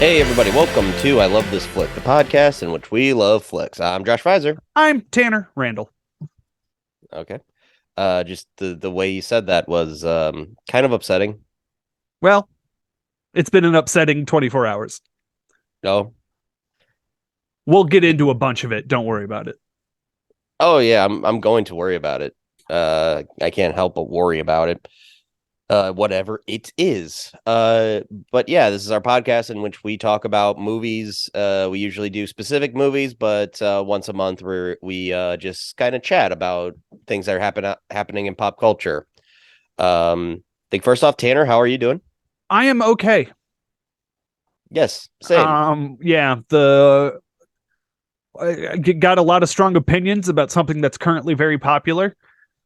Hey everybody, welcome to I Love This Flick, the podcast in which we love flicks. I'm Josh Pfizer. I'm Tanner Randall. Okay. Just the way you said that was kind of upsetting. Well, it's been an upsetting 24 hours. No. We'll get into a bunch of it. Don't worry about it. Oh yeah, I'm going to worry about it. I can't help but worry about it. Whatever it is. But yeah, this is our podcast in which we talk about movies. We usually do specific movies, but once a month we just kind of chat about things that are happening in pop culture. Think first off, Tanner, how are you doing? I am okay. Yes, same. Yeah, the I got a lot of strong opinions about something that's currently very popular.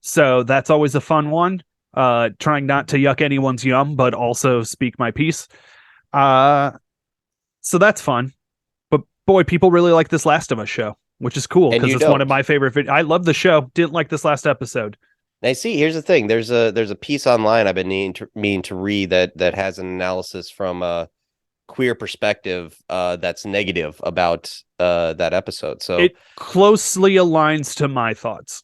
So that's always a fun one. Trying not to yuck anyone's yum, but also speak my piece. Uh, so that's fun. But boy, people really like this Last of Us show, which is cool And because you it's one of don't. my favorite. I love the show. Didn't like this last episode. I see. Here's the thing. There's a piece online I've been meaning to read that has an analysis from a queer perspective that's negative about that episode. So It closely aligns to my thoughts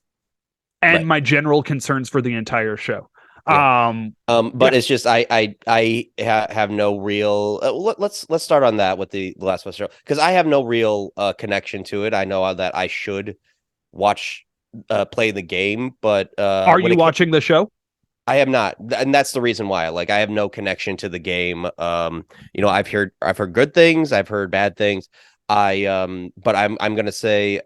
and right. my general concerns for the entire show. Yeah. Um, But yeah, it's just have no real. Let's start on that with the Last of Us show because I have no real connection to it. I know that I should watch play the game, but are when you it came, watching the show? I have not, and that's the reason why. Like, I have no connection to the game. I've heard good things, I've heard bad things. But I'm gonna say,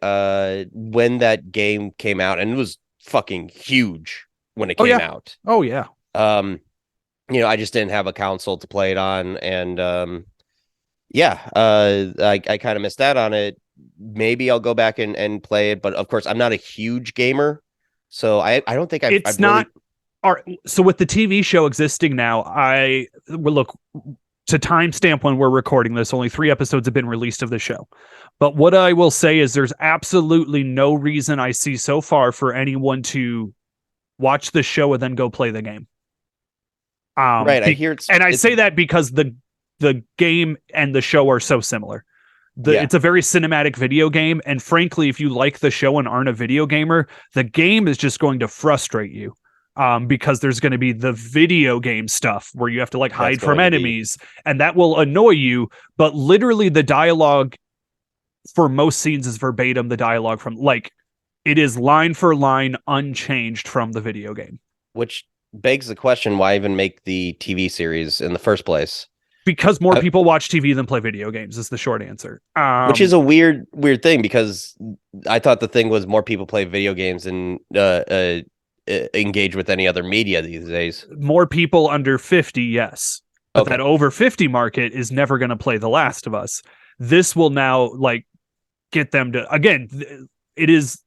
when that game came out, and it was fucking huge when it Oh came yeah, out. oh yeah. Um, I just didn't have a console to play it on, and I kind of missed out on it. Maybe I'll go back and play it, but of course, I'm not a huge gamer, so I don't think I've It's I've not. really. All right, so with the TV show existing now, I will look to timestamp when we're recording this. Only 3 episodes have been released of the show, but what I will say is there's absolutely no reason I see so far for anyone to watch the show and then go play the game. Right, I hear it's And I it's say that because the game and the show are so similar. yeah, It's a very cinematic video game, and frankly, if you like the show and aren't a video gamer, the game is just going to frustrate you. Because there's going to be the video game stuff where you have to like that's hide from going to be. enemies, and that will annoy you. But literally, the dialogue for most scenes is verbatim the dialogue from like it is line for line unchanged from the video game. Which begs the question, why even make the TV series in the first place? Because more Uh, people watch TV than play video games is the short answer. which is a weird thing because I thought the thing was more people play video games and engage with any other media these days. More people under 50, yes. But that Okay. over 50 market is never going to play The Last of Us. This will now like get them to again, it is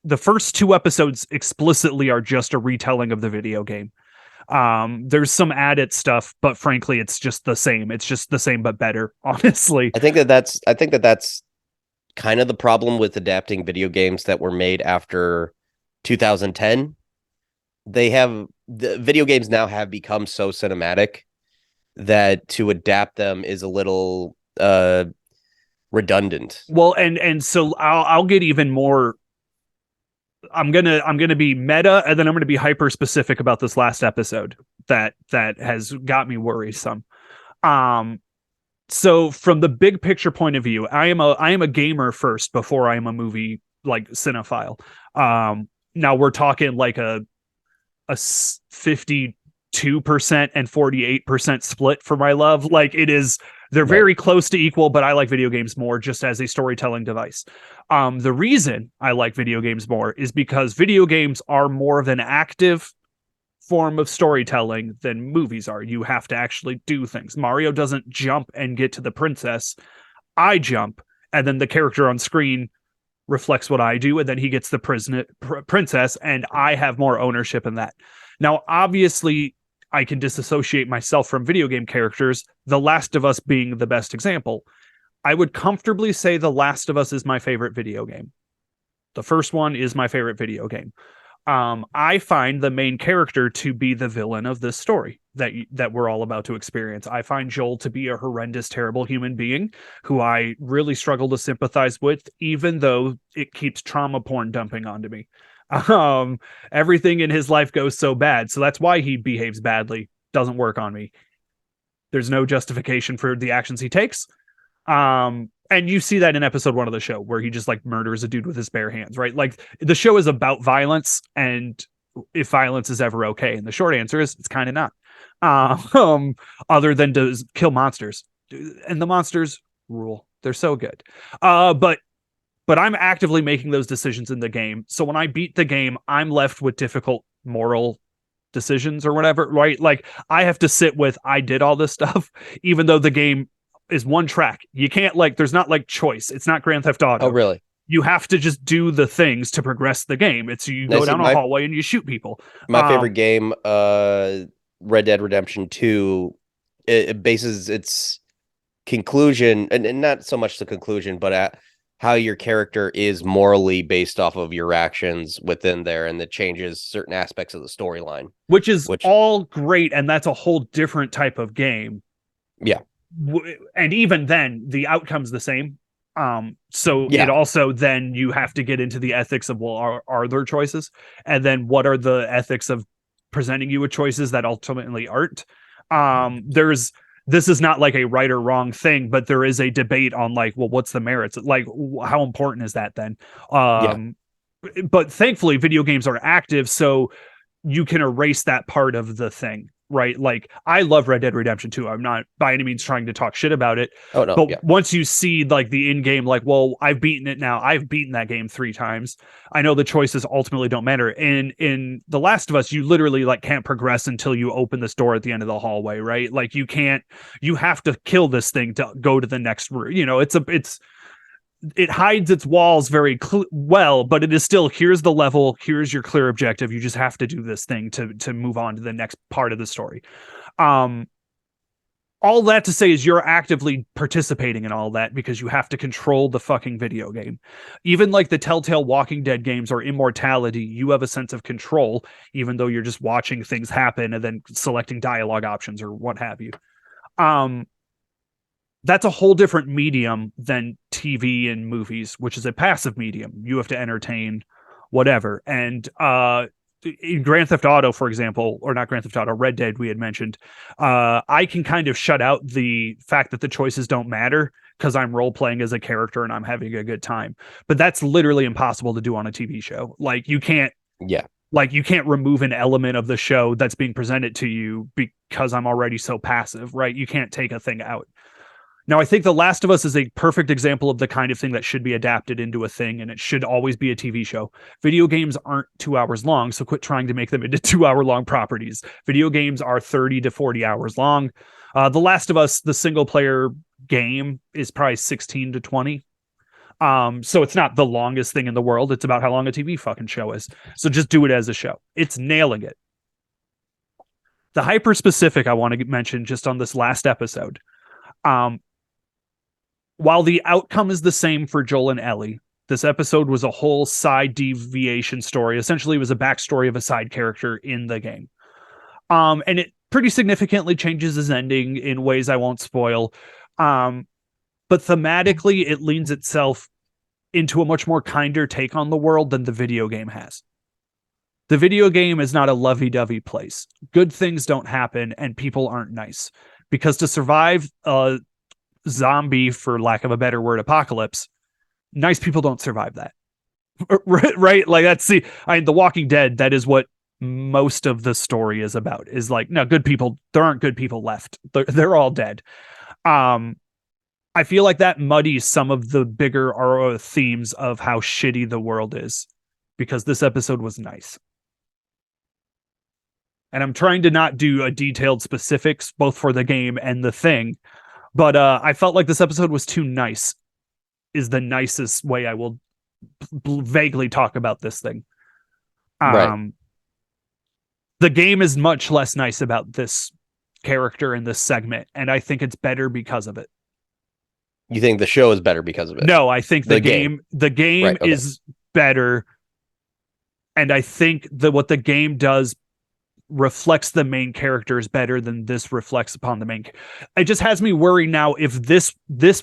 the first 2 episodes explicitly are just a retelling of the video game. There's some added stuff, but frankly, it's just the same. It's just the same but better, honestly. I think that's kind of the problem with adapting video games that were made after 2010. The video games now have become so cinematic that to adapt them is a little redundant. Well, and so I'll get even more. I'm gonna be meta, and then I'm gonna be hyper specific about this last episode that has got me worrisome. Um, so from the big picture point of view, I am a gamer first before I am a movie like cinephile. Now we're talking like a 52% and 48% split for my love. Like it is, they're Right. very close to equal, but I like video games more just as a storytelling device. The reason I like video games more is because video games are more of an active form of storytelling than movies are. You have to actually do things. Mario doesn't jump and get to the princess. I jump, and then the character on screen reflects what I do, and then he gets the princess, and I have more ownership in that. Now, obviously, I can disassociate myself from video game characters, The Last of Us being the best example. I would comfortably say The Last of Us is my favorite video game. The first one is my favorite video game. I find the main character to be the villain of this story that we're all about to experience. I find Joel to be a horrendous, terrible human being who I really struggle to sympathize with, even though it keeps trauma porn dumping onto me. Um, Everything in his life goes so bad, so that's why he behaves badly. Doesn't work on me. There's no justification for the actions he takes. And you see that in episode 1 of the show where he just like murders a dude with his bare hands, right? Like the show is about violence and if violence is ever okay. And the short answer is it's kind of not. Um, Other than to kill monsters. And the monsters rule. They're so good. But I'm actively making those decisions in the game. So when I beat the game, I'm left with difficult moral decisions or whatever, right? Like I have to sit with I did all this stuff, even though the game is one track. You can't like there's not like choice. It's not Grand Theft Auto. Oh, really? You have to just do the things to progress the game. It's you Now, go see, down a hallway and you shoot people. my favorite game, Red Dead Redemption 2, it bases its conclusion, and not so much the conclusion, but at how your character is morally based off of your actions within there, and that changes certain aspects of the storyline. Which is all great, and that's a whole different type of game. Yeah. And even then, the outcome's the same. So Yeah. it also then you have to get into the ethics of, well, are there choices? And then what are the ethics of presenting you with choices that ultimately aren't? This is not like a right or wrong thing, but there is a debate on like, well, what's the merits? Like, how important is that then? But thankfully, video games are active, so you can erase that part of the thing, right? Like, I love Red Dead Redemption 2. I'm not by any means trying to talk shit about it. Oh, no. But once you see like the in-game, like, well, I've beaten it now. I've beaten that game 3 times. I know the choices ultimately don't matter. And in The Last of Us, you literally like can't progress until you open this door at the end of the hallway, right? Like you have to kill this thing to go to the next room. You know, it hides its walls very well, but it is still, here's the level, here's your clear objective. You just have to do this thing to move on to the next part of the story. All that to say is you're actively participating in all that because you have to control the fucking video game. Even like the Telltale Walking Dead games or Immortality, you have a sense of control, even though you're just watching things happen and then selecting dialogue options or what have you. That's a whole different medium than TV and movies, which is a passive medium. You have to entertain whatever. And in Grand Theft Auto, for example, or not Grand Theft Auto, Red Dead, we had mentioned, I can kind of shut out the fact that the choices don't matter because I'm role playing as a character and I'm having a good time. But that's literally impossible to do on a TV show. Like you can't remove an element of the show that's being presented to you because I'm already so passive, right? You can't take a thing out. Now, I think The Last of Us is a perfect example of the kind of thing that should be adapted into a thing, and it should always be a TV show. Video games aren't 2 hours long, so quit trying to make them into 2-hour-long properties. Video games are 30 to 40 hours long. The Last of Us, the single-player game, is probably 16 to 20. So it's not the longest thing in the world. It's about how long a TV fucking show is. So just do it as a show. It's nailing it. The hyper-specific I want to mention just on this last episode. While the outcome is the same for Joel and Ellie, this episode was a whole side deviation story. Essentially, it was a backstory of a side character in the game. And it pretty significantly changes his ending in ways I won't spoil. But thematically, it leans itself into a much more kinder take on the world than the video game has. The video game is not a lovey-dovey place. Good things don't happen, and people aren't nice. Because to survive zombie, for lack of a better word, apocalypse, nice people don't survive that. Right? Like The Walking Dead, that is what most of the story is about, is like, no, good people, there aren't good people left. They're all dead. I feel like that muddies some of the bigger themes of how shitty the world is, because this episode was nice. And I'm trying to not do a detailed specifics, both for the game and the thing, but I felt like this episode was too nice, is the nicest way I will vaguely talk about this thing. Right. The game is much less nice about this character in this segment, and I think it's better because of it. You think the show is better because of it? No, I think the game right, okay. is better And I think that what the game does reflects the main characters better than this reflects upon the main. It just has me worried now if this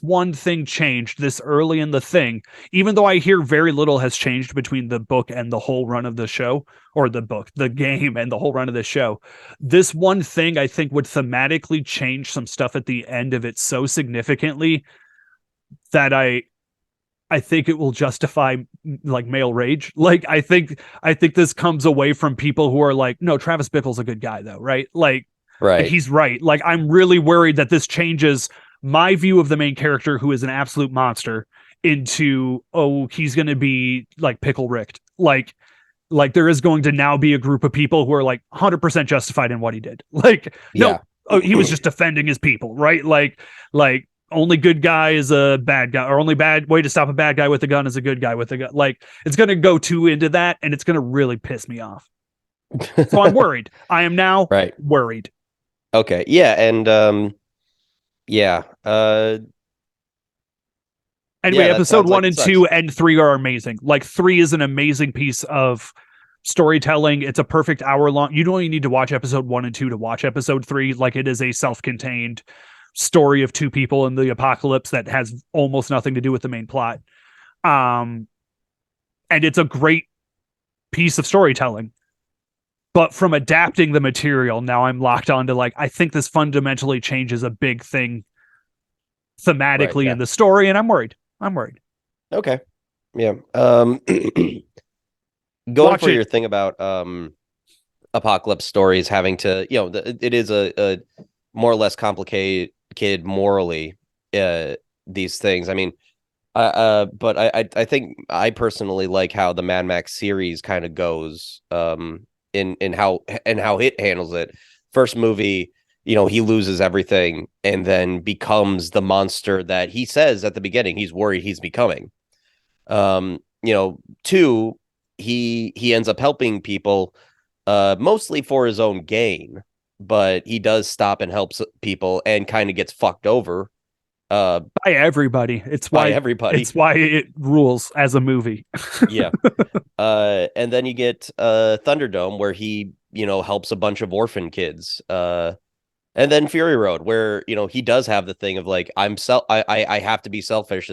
one thing changed this early in the thing, even though I hear very little has changed between the book and the whole run of the show, or the game and the whole run of the show. This one thing I think would thematically change some stuff at the end of it so significantly that I think it will justify like male rage. Like I think this comes away from people who are like, no, Travis Bickle's a good guy though, right? Like Right. he's right. Like I'm really worried that this changes my view of the main character who is an absolute monster into, oh, he's going to be like pickle ricked. Like there is going to now be a group of people who are like 100% justified in what he did. Like no, Yeah. oh, he was just defending his people, right? Like only good guy is a bad guy, or only bad way to stop a bad guy with a gun is a good guy with a gun. Like it's going to go too into that, and it's going to really piss me off. So I'm worried. I am now Right. worried. Okay. Yeah. And yeah. Anyway, Yeah, that episode sounds like one it and sucks. two and three are amazing. Like three is an amazing piece of storytelling. It's a perfect hour long. You don't even need to watch episode one and two to watch episode three. Like it is a self-contained story of two people in the apocalypse that has almost nothing to do with the main plot. Um, and it's a great piece of storytelling. But from adapting the material, now I'm locked onto like, I think this fundamentally changes a big thing Right. thematically Yeah. in the story, and I'm worried. I'm worried. Okay. Yeah. Going Watch for it. your thing about apocalypse stories having to, it is a more or less complicated morally, these things. I mean, but I think I personally like how the Mad Max series kind of goes, in how it handles it. First movie, he loses everything and then becomes the monster that he says at the beginning he's worried he's becoming. Two, he ends up helping people, mostly for his own gain, but he does stop and helps people and kind of gets fucked over, uh, By everybody. by everybody. It's why it rules as a movie. Yeah. And then you get Thunderdome, where he, helps a bunch of orphan kids. And then Fury Road, where, he does have the thing of like, I have to be selfish.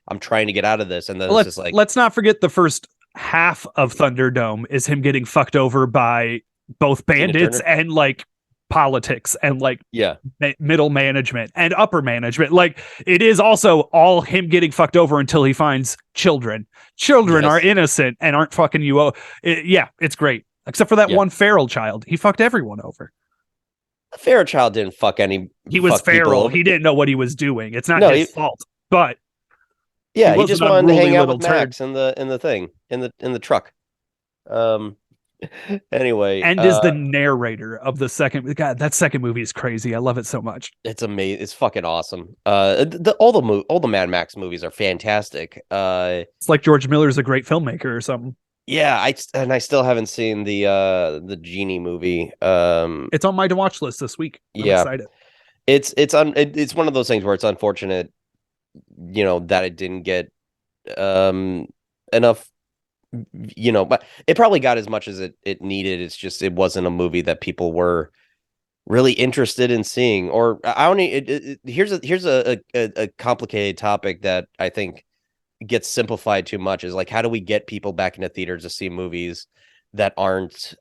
I'm trying to get out of this. And then it's just like, Let's not forget the first half of Thunderdome is him getting fucked over by both Tina bandits Turner. and like politics and like Yeah. middle management and upper management. Like it is also all him getting fucked over until he finds children. Children are Yes. innocent and aren't fucking you. Yeah, it's great. Except for that Yeah. one feral child. He fucked everyone over. Fairchild didn't He was fuck people feral. over. He didn't know what he was doing. It's not No, his fault. But he yeah, he was just an wanted to unruly hang out little with turd. Max in the truck. Um anyway, And is the narrator of the second. God, that second movie is crazy. I love it so much. it's amazing. It's fucking awesome. All the Mad Max movies are fantastic. It's like George Miller's a great filmmaker or something. Yeah, I still haven't seen the Genie movie. It's on my to watch list this week. I'm Yeah, excited. it's one of those things where it's unfortunate, that it didn't get enough, but it probably got as much as it needed. It's just it wasn't a movie that people were really interested in seeing. Or I don't here's a complicated topic that I think gets simplified too much, is like, how do we get people back into theaters to see movies that aren't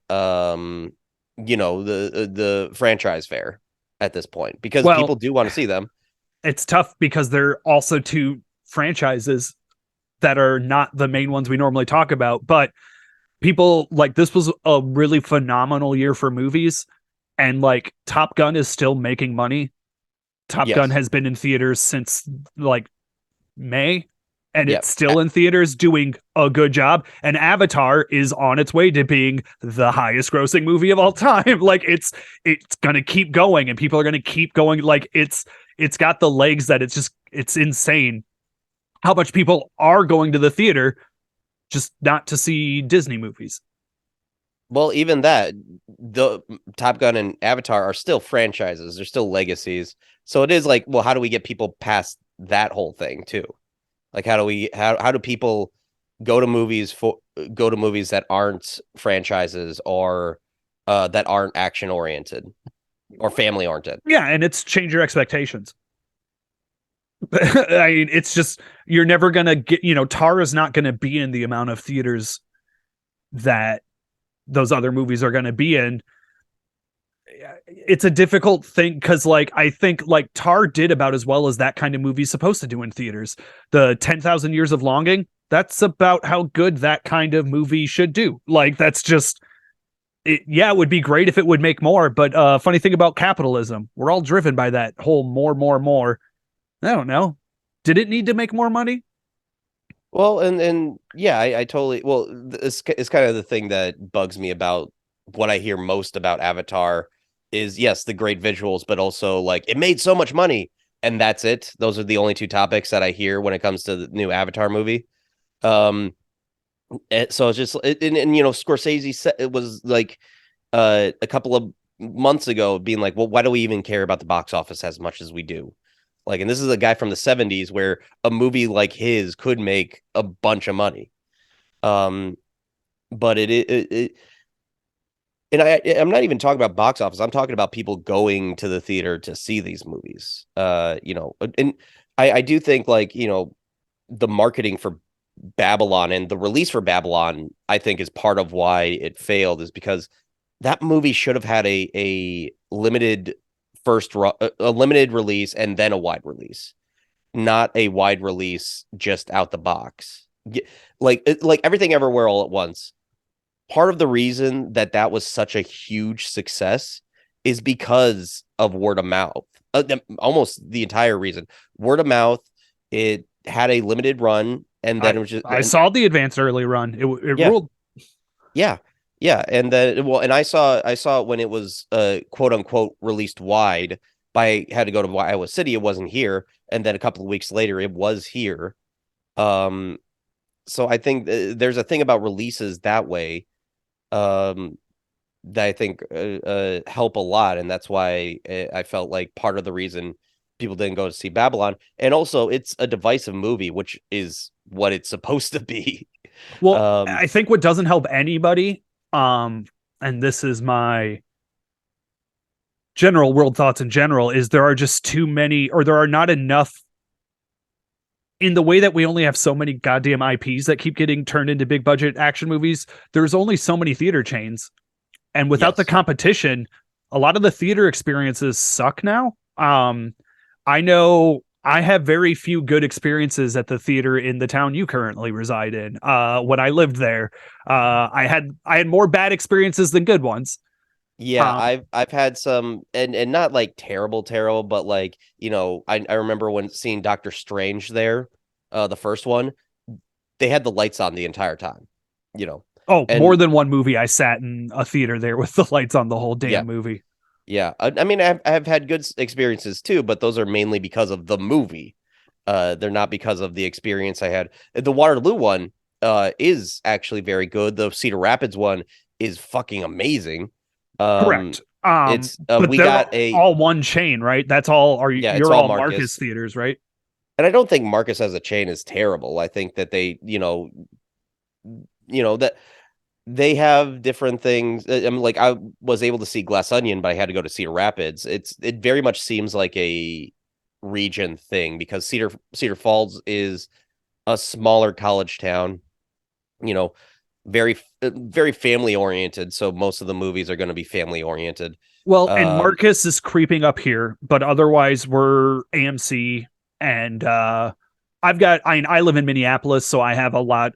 the franchise fare at this point, because Well, people do want to see them. it's tough because they're also two franchises that are not the main ones we normally talk about, but people like this was a really phenomenal year for movies, and like Top Gun is still making money. Top Gun Yes. has been in theaters since like May, and Yeah. it's still in theaters doing a good job. And Avatar is on its way to being the highest grossing movie of all time. Like it's gonna keep going, and people are gonna keep going. Like it's got the legs that it's insane how much people are going to the theater just not to see Disney movies. Well, even that, the Top Gun and Avatar are still franchises. They're still legacies. So it is like, well, how do we get people past that whole thing too? Like, how do people go to movies for go to movies that aren't franchises or that aren't action oriented or family oriented. Yeah, and it's change your expectations. I mean, it's just you're never gonna get, Tar is not gonna be in the amount of theaters that those other movies are gonna be in. It's a difficult thing because, like, I think like Tar did about as well as that kind of movie is supposed to do in theaters. The 10,000 Years of Longing, that's about how good that kind of movie should do. Like, that's just it. Yeah, it would be great if it would make more, but funny thing about capitalism, we're all driven by that whole more, more, more. I don't know. Did it need to make more money? Well, and yeah, I totally. Well, it's kind of the thing that bugs me about what I hear most about Avatar is yes, the great visuals, but also like it made so much money, and that's it. Those are the only two topics that I hear when it comes to the new Avatar movie. Um, so it's just and Scorsese said it was like a couple of months ago being like, well, why do we even care about the box office as much as we do? Like, and this is a guy from the 70s where a movie like his could make a bunch of money. Um, but and I'm not even talking about box office. I'm talking about people going to the theater to see these movies. And I do think like, the marketing for Babylon and the release for Babylon, I think is part of why it failed is because that movie should have had a limited a limited release and then a wide release, not a wide release just out the box. Like everything everywhere all at once. Part of the reason that that was such a huge success is because of word of mouth. Almost the entire reason. Word of mouth. It had a limited run, and then it was just. I saw the advanced early run. It Yeah, ruled. yeah, yeah, and then and I saw it when it was quote unquote released wide. I had to go to Iowa City. It wasn't here, and then a couple of weeks later, it was here. Um, so I think there's a thing about releases that way um that I think help a lot, and that's why I felt like part of the reason people didn't go to see Babylon, and also it's a divisive movie, which is what it's supposed to be. Well, um I think what doesn't help anybody, and this is my general world thoughts in general, is there are just too many, or there are not enough in the way that we only have so many goddamn IPs that keep getting turned into big budget action movies. There's only so many theater chains. And without the yes, competition, a lot of the theater experiences suck now. I know I have very few good experiences at the theater in the town you currently reside in. When I lived there, I had more bad experiences than good ones. yeah, Um, I've had some, and not like terrible, but like, I remember when seeing Doctor Strange there, the first one, they had the lights on the entire time, you know oh, more and than one movie I sat in a theater there with the lights on the whole yeah. damn movie. Yeah, I mean, I've had good experiences too, but those are mainly because of the movie. They're not because of the experience I had. The Waterloo one, is actually very good. The Cedar Rapids one is fucking amazing. Um, Correct. it's But we they're got a all one chain, right? That's all. Yeah, it's You're all all Marcus Marcus, theaters, right? and I don't think Marcus as a chain is terrible. I think that they, that they have different things. I mean, like I was able to see Glass Onion, but I had to go to Cedar Rapids. It very much seems like a region thing because Cedar Falls is a smaller college town, you know, very family oriented. So most of the movies are going to be family oriented. Well, and Um, Marcus is creeping up here, but otherwise we're AMC and I live in Minneapolis, so I have a lot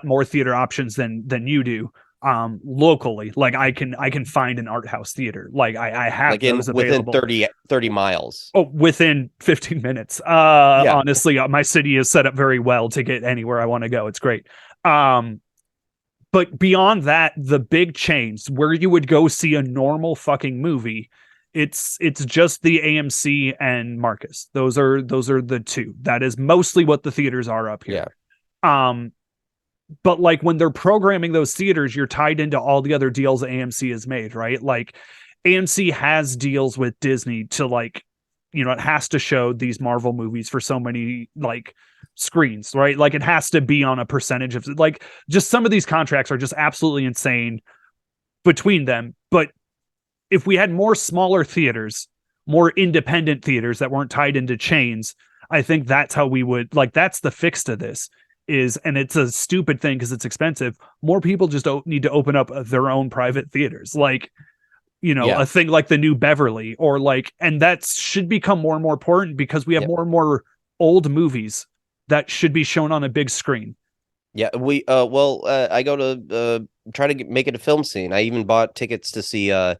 more theater options than you do. Locally, like I can find an art house theater. Like I have like in those within available. 30 miles. Oh, within 15 minutes. Yeah, Honestly, my city is set up very well to get anywhere I want to go. It's great. Um, but beyond that, the big chains where you would go see a normal fucking movie, it's just the AMC and Marcus. Those are the two. That is mostly what the theaters are up here. yeah, Um, but like when they're programming those theaters, you're tied into all the other deals that AMC has made, right? Like AMC has deals with Disney to like, it has to show these Marvel movies for so many like screens, right? Like it has to be on a percentage of, like, just some of these contracts are just absolutely insane between them. But if we had more smaller theaters, more independent theaters that weren't tied into chains, I think that's how we would, like, that's the fix to this is, and it's a stupid thing because it's expensive. More people just need to open up their own private theaters. Like, Yeah. a thing like the New Beverly, or like, and that should become more and more important because we have Yep. more and more old movies that should be shown on a big screen. Yeah, I go to try to make it a film scene. I even bought tickets to see John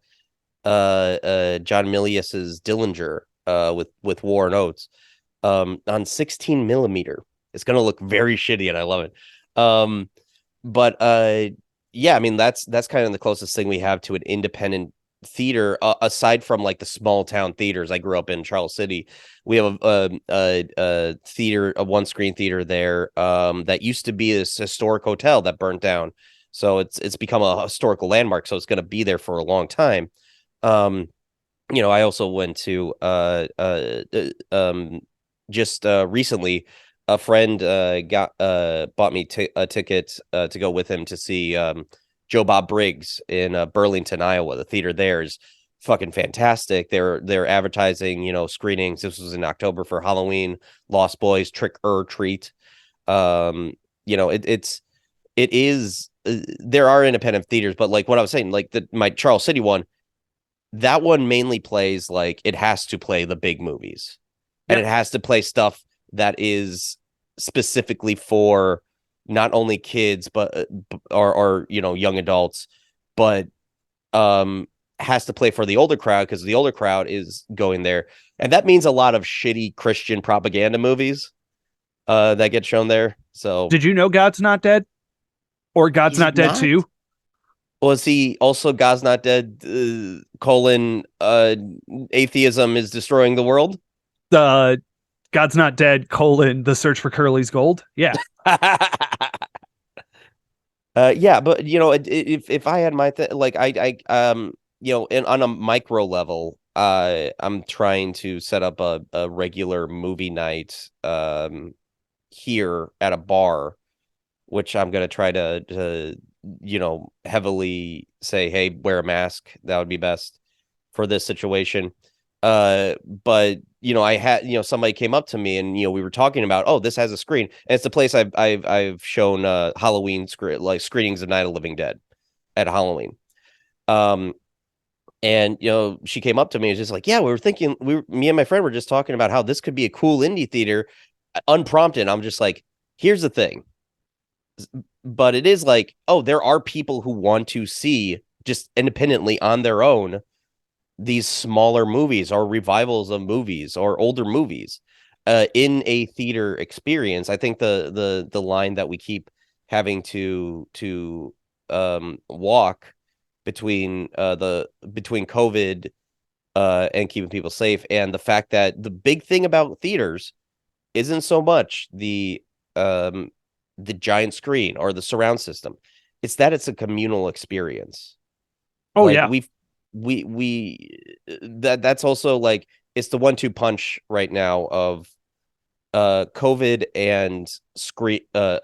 Milius's Dillinger with Warren Oates on 16 millimeter. It's gonna look very shitty, and I love it. But yeah, I mean that's kind of the closest thing we have to an independent theater, aside from like the small town theaters. I grew up in Charles City. We have a theater, a one screen theater there, that used to be this historic hotel that burnt down. So it's become a historical landmark. So it's going to be there for a long time. Um, I also went to just recently, a friend got bought me a ticket to go with him to see Joe Bob Briggs in Burlington, Iowa. The theater there is fucking fantastic. They're advertising, screenings. This was in October for Halloween, Lost Boys, Trick or Treat. It is there are independent theaters, but like what I was saying, like my Charles City one, that one mainly plays, like, it has to play the big movies, and Yeah. it has to play stuff that is specifically for not only kids but or young adults, but um has to play for the older crowd because the older crowd is going there, and that means a lot of shitty Christian propaganda movies that get shown there. So Did you know God's Not Dead or God's is it Not Dead not? 2? Was he also God's Not Dead, colon, atheism is destroying the world? The God's Not Dead, colon, The Search for Curly's Gold. Yeah. Yeah, but if I had my like and on a micro level, I'm trying to set up a regular movie night here at a bar, which I'm gonna try to heavily say, hey, wear a mask. That would be best for this situation. But I had, somebody came up to me and we were talking about, oh, this has a screen. And it's the place I've shown Halloween like screenings of Night of the Living Dead at Halloween. Um and she came up to me and was just like, yeah, we were thinking, me and my friend were just talking about how this could be a cool indie theater, unprompted. I'm just like, here's the thing. But it is like, oh, there are people who want to see just independently on their own these smaller movies or revivals of movies or older movies in a theater experience. I think the line that we keep having to walk between COVID and keeping people safe, and the fact that the big thing about theaters isn't so much the giant screen or the surround system. It's that it's a communal experience. Oh, Like yeah. that's also like, it's the 1-2 punch right now of COVID and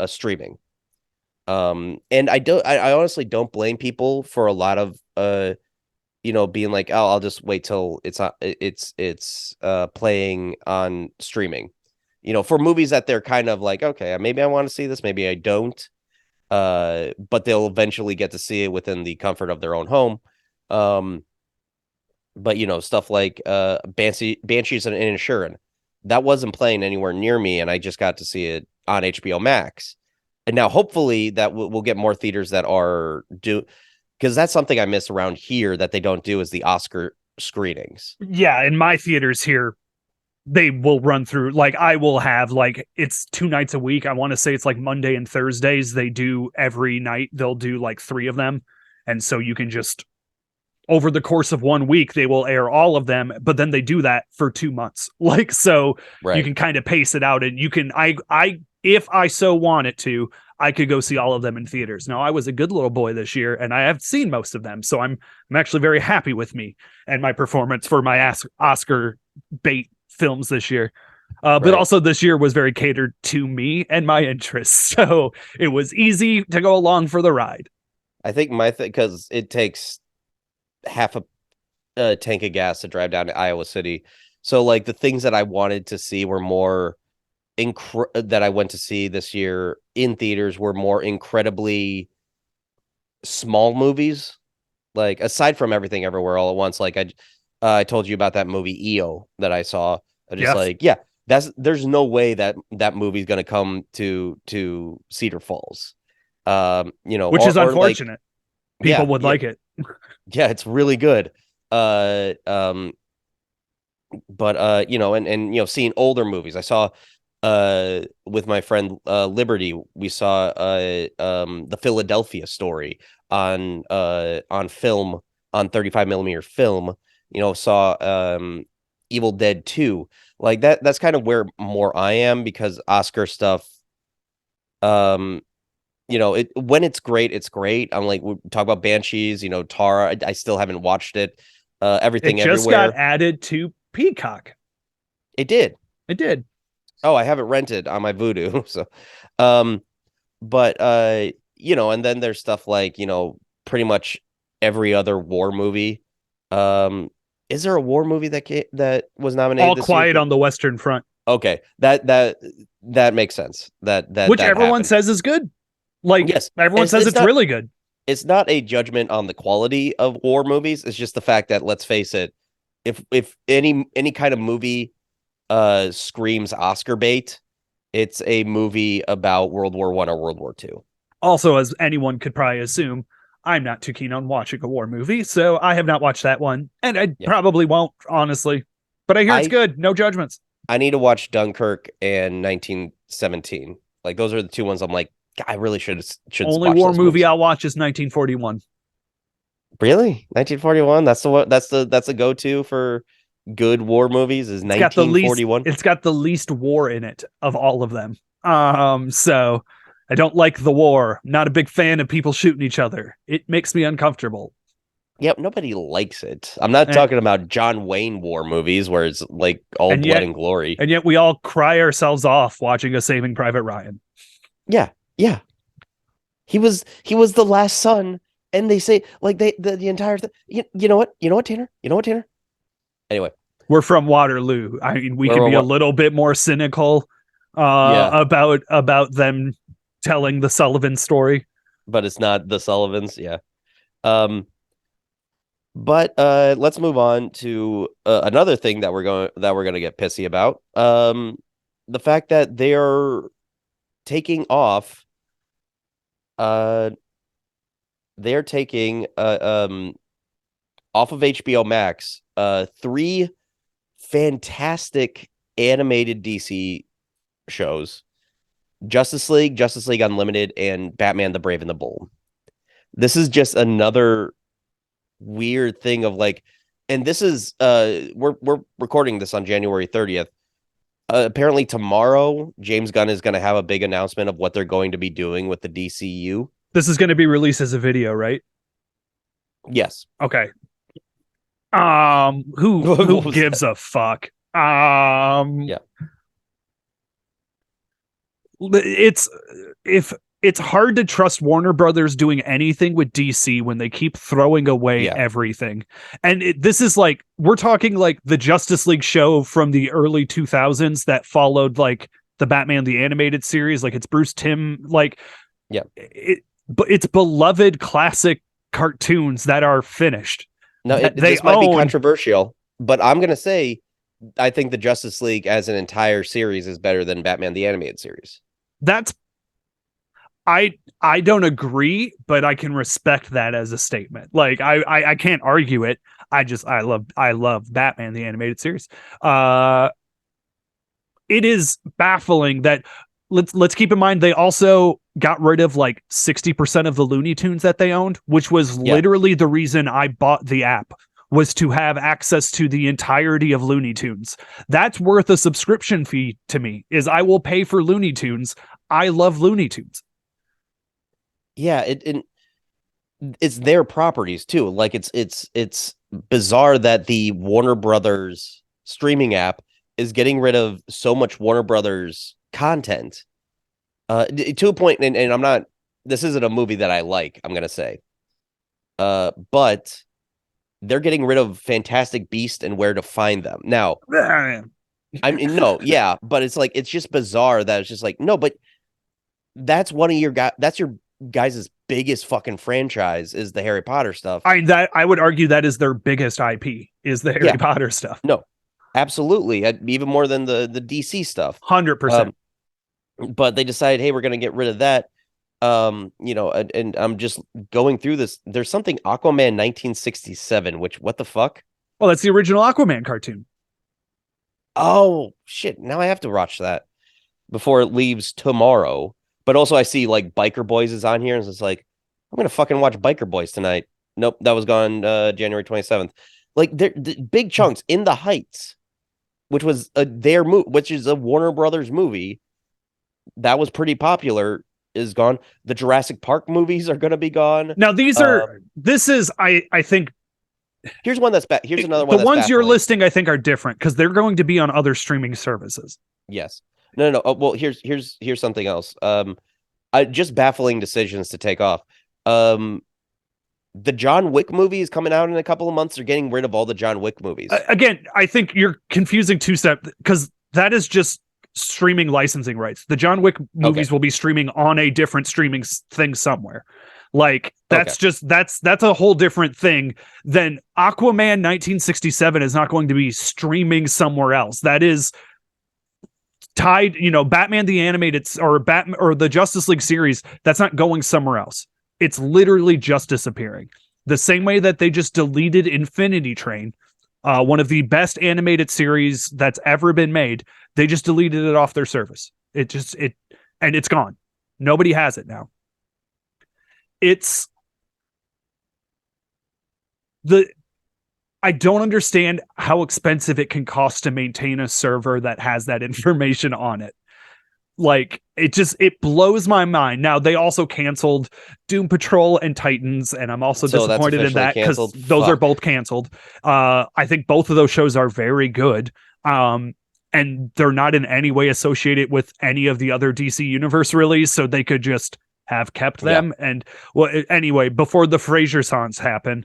streaming. And I honestly don't blame people for a lot of being like, oh, I'll just wait till it's playing on streaming. For movies that they're kind of like, okay, maybe I want to see this, maybe I don't. But they'll eventually get to see it within the comfort of their own home. Um, but stuff like Banshees and Inisherin, that wasn't playing anywhere near me, and I just got to see it on HBO Max. And now hopefully that we'll get more theaters that are because that's something I miss around here that they don't do, is the Oscar screenings. Yeah. In my theaters here, they will run through, like, I will have, like, it's 2 nights a week. I want to say it's like Monday and Thursdays. They do every night. They'll do like 3 of them. And so you can just, over the course of 1 week, they will air all of them, but then they do that for 2 months. Like, so you Right. can kind of pace it out, and you can, if I so wanted to, I could go see all of them in theaters. Now, I was a good little boy this year, and I have seen most of them, so I'm actually very happy with me and my performance for my Oscar bait films this year. But Right. also this year was very catered to me and my interests. So it was easy to go along for the ride. I think my thing, because it takes half a tank of gas to drive down to Iowa City. So like the things that I wanted to see were more that I went to see this year in theaters were more incredibly small movies. Like aside from Everything Everywhere All at Once, like I told you about that movie EO that I saw. I just Yes, like, yeah, there's no way that that movie's gonna come to Cedar Falls. which is Or like, unfortunate. People yeah, would yeah, like it. yeah, it's really good. Uh, um, but and seeing older movies. I saw with my friend Liberty, we saw the Philadelphia Story on film, on 35 millimeter film. Saw Evil Dead 2. Like that's kind of where more I am, because Oscar stuff, um it when it's great, it's great. I'm like, we talk about Banshees, Tara. I still haven't watched it. It Everything just got Everywhere. added to Peacock. It did. It did. Oh, I have it rented on my Voodoo. So, um, but and then there's stuff like, pretty much every other war movie. Um, is there a war movie that was nominated All this year? Quiet on the Western Front, Okay, that makes sense. which That everyone happened. says is good. Like Yes, everyone says it's it's not really good. it's not a judgment on the quality of war movies. It's just the fact that, let's face it, if any kind of movie screams Oscar bait, it's a movie about World War I or World War II. Also, as anyone could probably assume, I'm not too keen on watching a war movie, so I have not watched that one, and I Yeah. probably won't, honestly. But I hear it's I good. No judgments. I need to watch Dunkirk and 1917. Like those are the two ones I'm like, I really should Only watch war those movie movies. I'll watch is 1941. Really? 1941? That's the one, that's the go-to for good war movies, is It's got the least. 1941. It's got the least war in it of all of them. So I don't like the war. Not a big fan of people shooting each other. It makes me uncomfortable. Yep, nobody likes it. I'm not And, talking about John Wayne war movies where it's like all and blood yet, and glory. and yet, we all cry ourselves off watching a Saving Private Ryan. Yeah, yeah. He was the last son, and they say like the entire thing. You know what? You know what, Tanner? You know what, Tanner? Anyway, We're from Waterloo. I mean, we where can be a what? little bit more cynical Yeah, about them telling the Sullivan story. but it's not the Sullivans. Yeah. Um, but let's move on to another thing that we're going to get pissy about. The fact that they're taking off. Uh, they're taking off of HBO Max three fantastic animated DC shows: Justice League Unlimited, and Batman the Brave and the Bold. This is just another weird thing of like, and this is we're recording this on January 30th. Apparently tomorrow James Gunn is going to have a big announcement of what they're going to be doing with the DCU. This is going to be released as a video, right? Yes. Okay. What Who was gives that? a fuck? Yeah. It's if it's hard to trust Warner Brothers doing anything with DC when they keep throwing away Yeah. everything. And this is like, we're talking like the Justice League show from the early 2000s that followed like the Batman the Animated Series. Like it's Bruce Timm, like Yeah. but it's beloved classic cartoons that are finished No, that they this might be own. controversial, but I'm going to say I think the Justice League as an entire series is better than Batman the Animated Series. That's I don't agree, but I can respect that as a statement. Like I can't argue it. I love Batman the Animated Series. It is baffling that let's keep in mind they also got rid of like 60% of the Looney Tunes that they owned, which was Yeah. literally the reason I bought the app, was to have access to the entirety of Looney Tunes. That's worth a subscription fee to me. Is I will pay for Looney Tunes. I love Looney Tunes. Yeah, it's their properties too. Like it's bizarre that the Warner Brothers streaming app is getting rid of so much Warner Brothers content to a point, and I'm not, this isn't a movie that I like, I'm gonna say. But they're getting rid of Fantastic Beast and Where to Find Them. Now, I mean, no, yeah, but it's like it's just bizarre that it's just like, no, but that's one of your guys, that's your guys' biggest fucking franchise is the Harry Potter stuff. I would argue that is their biggest IP is the Harry Potter stuff. No, absolutely, even more than the DC stuff. 100%. But they decided, hey, we're going to get rid of that. And I'm just going through this. There's something Aquaman 1967, which what the fuck? Well, that's the original Aquaman cartoon. Oh shit! Now I have to watch that before it leaves tomorrow. But also, I see like Biker Boys is on here, and it's like I'm gonna fucking watch Biker Boys tonight. Nope, that was gone January 27th. Like they're big chunks in the Heights, which was their movie, which is a Warner Brothers movie that was pretty popular, is gone. The Jurassic Park movies are gonna be gone. Now this is I think. Here's one that's here's another one. The ones you're listing, I think, are different because they're going to be on other streaming services. Yes. No. Oh, well, here's something else. Just baffling decisions to take off. The John Wick movie is coming out in a couple of months. They're getting rid of all the John Wick movies. Again, I think you're confusing two steps because that is just streaming licensing rights. The John Wick movies will be streaming on a different streaming thing somewhere. Like that's just that's a whole different thing than Aquaman 1967 is not going to be streaming somewhere else. That is tied, Batman the Animated or Batman or the Justice League series, that's not going somewhere else. It's literally just disappearing. The same way that they just deleted Infinity Train, one of the best animated series that's ever been made. They just deleted it off their service. And it's gone. Nobody has it now. I don't understand how expensive it can cost to maintain a server that has that information on it. Like it blows my mind. Now they also canceled Doom Patrol and Titans, and I'm also disappointed in that because those are both canceled. I think both of those shows are very good. And they're not in any way associated with any of the other DC Universe release, so they could just have kept them. Yeah. And well, anyway, before the Frasier songs happen,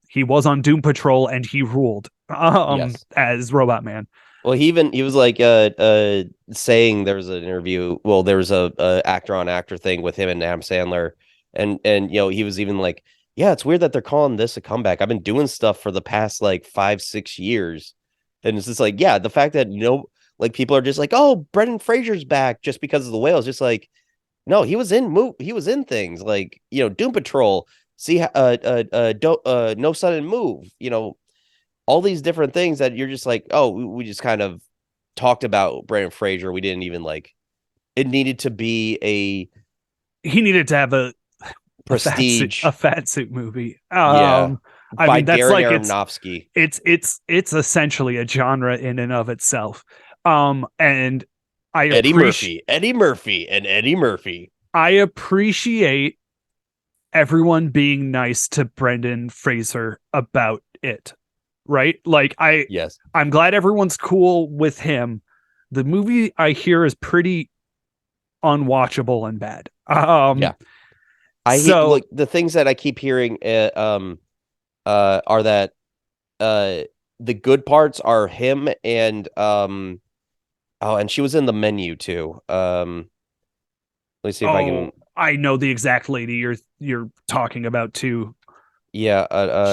he was on Doom Patrol and he ruled as Robot Man. Well, he was like saying there was an interview. Well, there was a actor on actor thing with him and Adam Sandler, and he was even like, yeah, it's weird that they're calling this a comeback. I've been doing stuff for the past like 5-6 years, and it's just like, yeah, the fact that like people are just like, oh, Brendan Fraser's back just because of the whales, just like, no, he was in things like Doom Patrol, No Sudden Move, all these different things that you're just like, oh, we just kind of talked about Brendan Fraser. We didn't even like it needed to be he needed to have a prestige, a fat suit movie. I mean, that's Darren like Aronofsky. It's essentially a genre in and of itself. And Eddie Murphy. I appreciate everyone being nice to Brendan Fraser about it. Right? Like I'm glad everyone's cool with him. The movie I hear is pretty unwatchable and bad. Hate the things that I keep hearing are that the good parts are him and and she was in The Menu too. Let me see if I can. I know the exact lady you're talking about too. Yeah,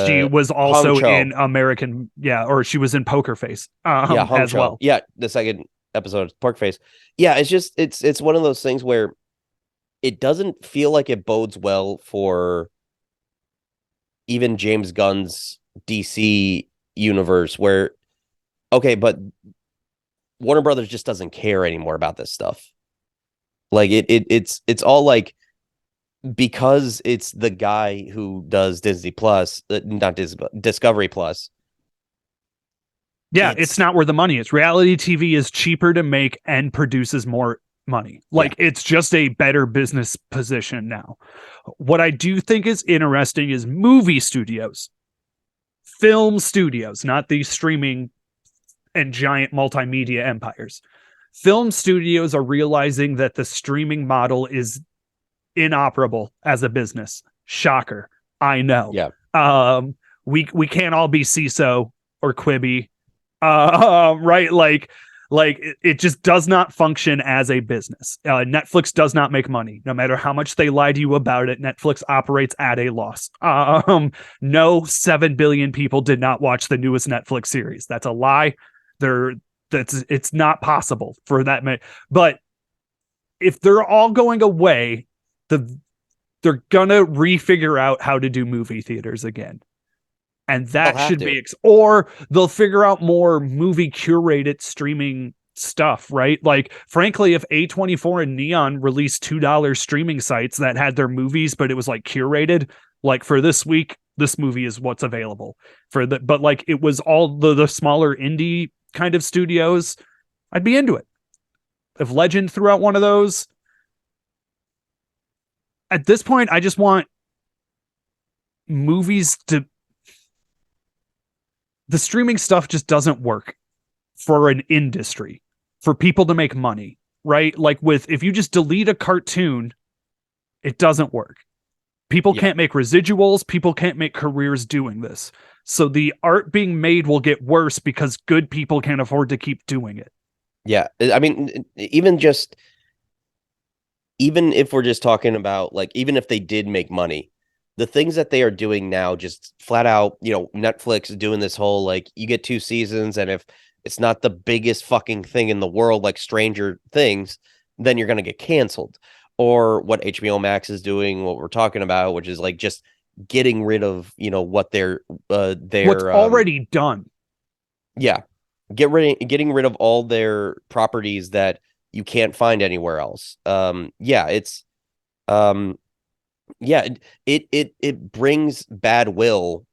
she was also in American, or she was in Poker Face, as well. Yeah, the second episode of Poker Face. Yeah, it's just it's one of those things where it doesn't feel like it bodes well for even James Gunn's DC universe. Where but Warner Brothers just doesn't care anymore about this stuff. Like it's all like, because it's the guy who does Disney Plus, not Disney, Discovery Plus. Yeah, it's not where the money is. Reality TV is cheaper to make and produces more money. Like it's just a better business position now. What I do think is interesting is movie studios, film studios, not these streaming and giant multimedia empires. Film studios are realizing that the streaming model is inoperable as a business. Shocker. I know. Yeah. We can't all be CISO or Quibi. Right? Like it just does not function as a business. Netflix does not make money, no matter how much they lie to you about it. Netflix operates at a loss. No 7 billion people did not watch the newest Netflix series. That's a lie. It's not possible for that many. But if they're all going away, they're gonna refigure out how to do movie theaters again. And They'll that have should to. be or they'll figure out more movie curated streaming stuff, right? Like frankly, if A24 and Neon released $2 streaming sites that had their movies but it was like curated, like for this week this movie is what's available for the, but like it was all the smaller indie kind of studios, I'd be into it. If Legend threw out one of those, at this point I just want movies to, the streaming stuff just doesn't work for an industry, for people to make money, right? Like with, if you just delete a cartoon, it doesn't work. People Yeah. can't make residuals. People can't make careers doing this. So the art being made will get worse because good people can't afford to keep doing it. Yeah. I mean, even if we're just talking about like, even if they did make money, the things that they are doing now, just flat out, Netflix doing this whole like you get 2 seasons, and if it's not the biggest fucking thing in the world, like Stranger Things, then you're gonna get canceled. Or what HBO Max is doing, what we're talking about, which is like just getting rid of, what What's their already done. yeah, getting rid of all their properties that you can't find anywhere else. Um yeah, it brings bad will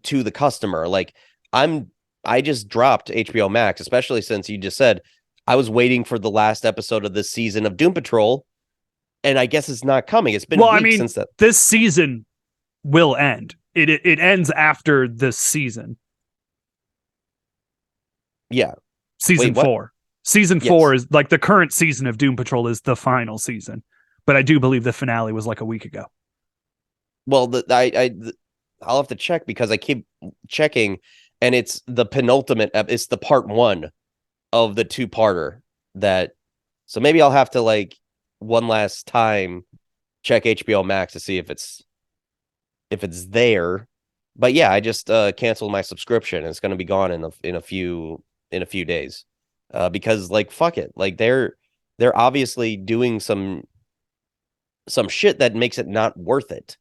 to the customer. Like I just dropped HBO Max, especially since you just said I was waiting for the last episode of this season of Doom Patrol, and I guess it's not coming. It's been Well, I weeks mean, since that. this season will end. It ends after this season. Yeah. Season Wait, what? 4. Season 4 Yes. is like the current season of Doom Patrol is the final season. But I do believe the finale was like a week ago. Well, I'll have to check because I keep checking, and it's the penultimate. It's the part one of the two-parter that. So maybe I'll have to like one last time check HBO Max to see if it's there. But yeah, I just canceled my subscription. It's going to be gone in a few days. Because like fuck it. Like they're obviously doing some shit that makes it not worth it.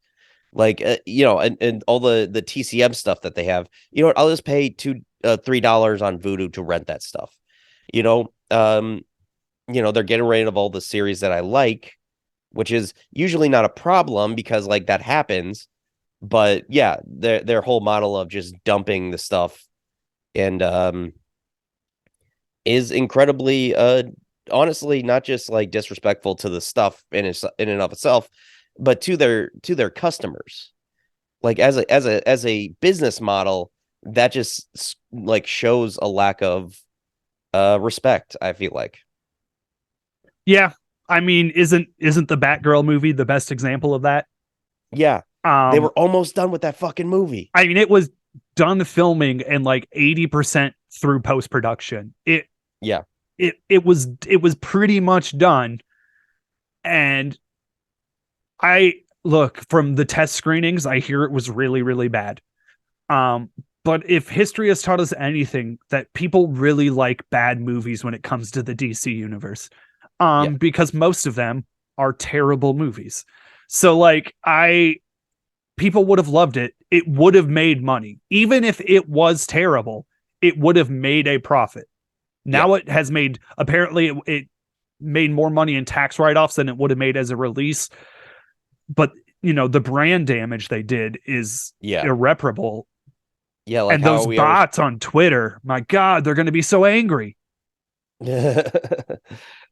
Like and all the TCM stuff that they have. You know what? I'll just pay $3 on Vudu to rent that stuff. You know, they're getting rid of all the series that I like, which is usually not a problem because like that happens. But yeah, their whole model of just dumping the stuff and is incredibly honestly not just like disrespectful to the stuff in and of itself, but to their customers. Like as a business model, that just like shows a lack of respect, I feel like. Yeah. I mean, isn't the Batgirl movie the best example of that? Yeah. They Um, were almost done with that fucking movie. I mean, it was done filming and like 80% through post production. Yeah. It was pretty much done. And I look from the test screenings, I hear it was really, really bad. Um, but if history has taught us anything, that people really like bad movies when it comes to the DC universe. Yeah. Because most of them are terrible movies. So like people would have loved it. It would have made money. Even if it was terrible, it would have made a profit. Yeah. Now it has made, apparently it made more money in tax write-offs than it would have made as a release. But the brand damage they did is Yeah. irreparable. Yeah, like And how those we always bots on Twitter, my God, they're going to be so angry.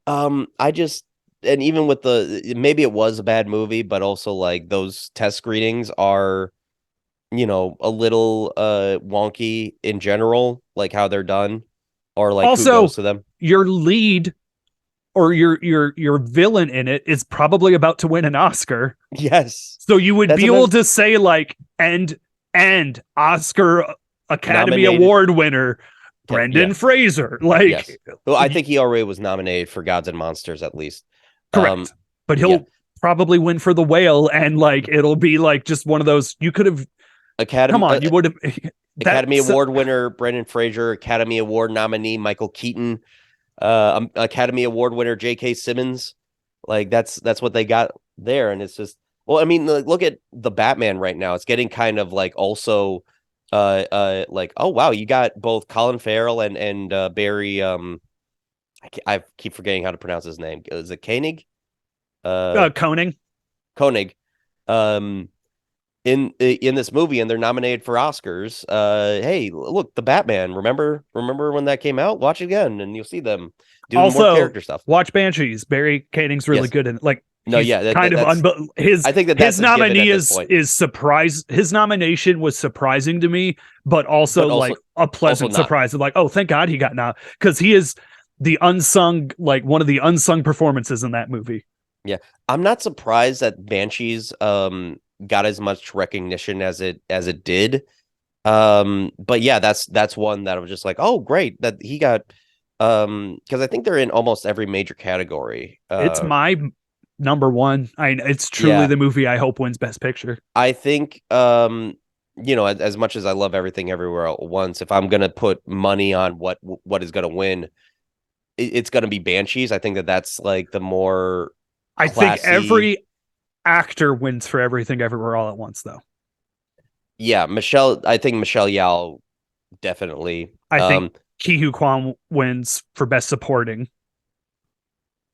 I just, and even with maybe it was a bad movie, but also like those test screenings are, a little wonky in general, like how they're done. or like who Also, goes to them. your lead or your villain in it is probably about to win an Oscar. Yes, So you would that's be able another to say like and Oscar Academy nominated. Award winner Yeah, Brendan Fraser. Like yes. Well, I think he already was nominated for Gods and Monsters at least. correct. But Yeah, he'll probably win for The Whale and like it'll be like just one of those you could have come Academy on, you would have Academy that's Award winner Brendan Fraser, Academy Award nominee Michael Keaton, Academy Award winner J.K. Simmons. Like that's what they got there, and it's just well, I mean, look at the Batman right now. It's getting kind of like also, like oh wow, you got both Colin Farrell and Barry. I keep forgetting how to pronounce his name. Is it Koenig? Koning. Koenig. Um, in this movie, and they're nominated for Oscars. Hey, look, the Batman. Remember when that came out? Watch it again, and you'll see them doing more Also, character stuff. watch Banshees. Barry Koenig's really Yes. good in like No, he's yeah, kind of his I think his that's a given nominee at this point. is surprise his nomination was surprising to me, but also But like a also pleasant not. surprise of like, oh, thank God he got now because he is the unsung like one of the unsung performances in that movie. Yeah, I'm not surprised that Banshees got as much recognition as it did. But yeah, that's one that I was just like, oh, great that he got. Because I think they're in almost every major category. It's my number one. It's truly Yeah, the movie I hope wins Best Picture. I think as much as I love Everything Everywhere at Once, if I'm gonna put money on what is gonna win, it's gonna be Banshees. I think that's like the more I think classy. every actor wins for Everything Everywhere All at Once, though. Yeah, I think Michelle Yao definitely. I think Ke Huy Quan wins for Best Supporting.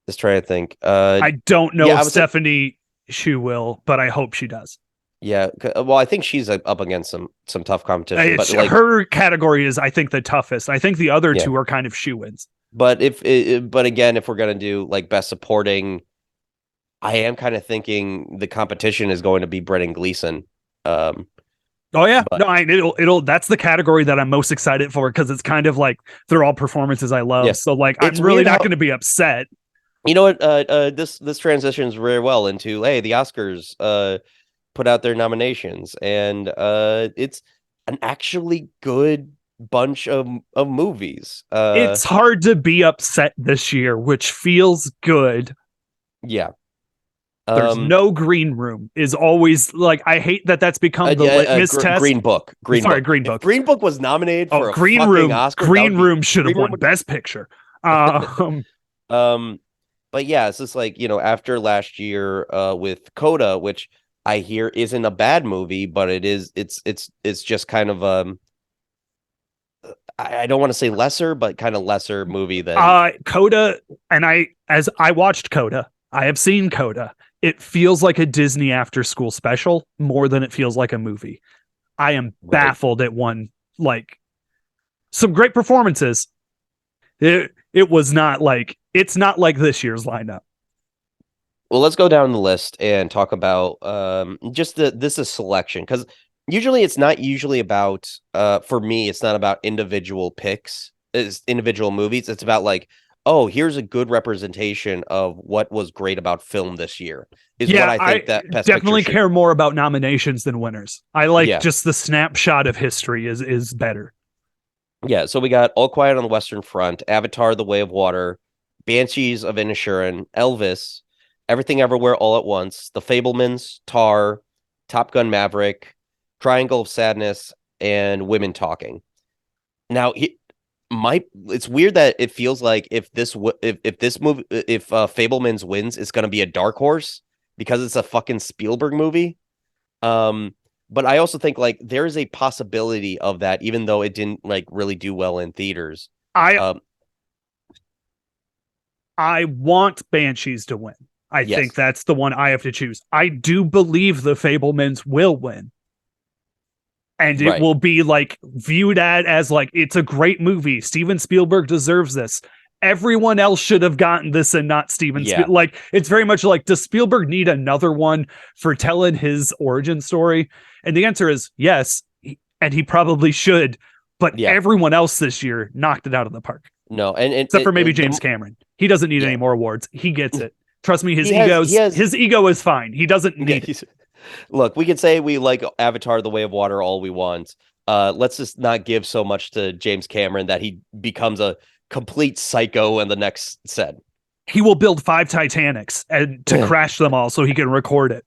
Just trying to think. I don't know yeah, if Stephanie Shu will, but I hope she does. Yeah, well, I think she's up against some tough competition, but like her category is, I think, the toughest. I think the other two are kind of shoe-ins. But but again, if we're gonna do like Best Supporting, I am kind of thinking the competition is going to be Brendan Gleeson. Oh yeah, but, no, it'll. That's the category that I'm most excited for because it's kind of like they're all performances I love. Yeah. So like, I'm really not going to be upset. You know what? This transitions very well into the Oscars put out their nominations, and it's an actually good bunch of movies. It's hard to be upset this year, which feels good. Yeah. There's no Green Room is always like I hate that's become the litmus test. Green Book. Green Book. If Green Book was nominated for a Green fucking Room. Oscar. Green Room should have won Best Picture. But yeah, it's just like after last year with Coda, which I hear isn't a bad movie, but it's just kind of I don't want to say lesser, but kind of lesser movie than Coda. And as I watched Coda, I have seen Coda. It feels like a Disney after school special more than it feels like a movie. I am baffled at one, like some great performances. It was not like, it's not like this year's lineup. Well, let's go down the list and talk about just this is selection, because usually it's not usually about for me, it's not about individual picks, it's individual movies. It's about like, oh, here's a good representation of what was great about film this year. What I think that Best definitely care more about nominations than winners. I like just the snapshot of history is better. Yeah, so we got All Quiet on the Western Front, Avatar: The Way of Water, Banshees of Inisherin, Elvis, Everything Everywhere All at Once, The Fabelmans, Tar, Top Gun Maverick, Triangle of Sadness, and Women Talking. Now, it's weird that it feels like if Fabelmans wins, it's going to be a dark horse because it's a fucking Spielberg movie. But I also think like there is a possibility of that, even though it didn't like really do well in theaters. I want Banshees to win. I think that's the one I have to choose. I do believe the Fabelmans will win. And it will be like viewed as like, it's a great movie. Steven Spielberg deserves this. Everyone else should have gotten this and not Steven Spielberg. Like, it's very much like, does Spielberg need another one for telling his origin story? And the answer is yes. And he probably should. but Yeah. everyone else this year knocked it out of the park, No, and except for maybe James Cameron. He doesn't need yeah, any more awards. He gets it. Trust me, he has his ego is fine. He doesn't yeah, need it. look, we can say we like Avatar: The Way of Water all we want. Let's just not give so much to James Cameron that he becomes a complete psycho in the next set. He will build 5 Titanics and to crash them all so he can record it.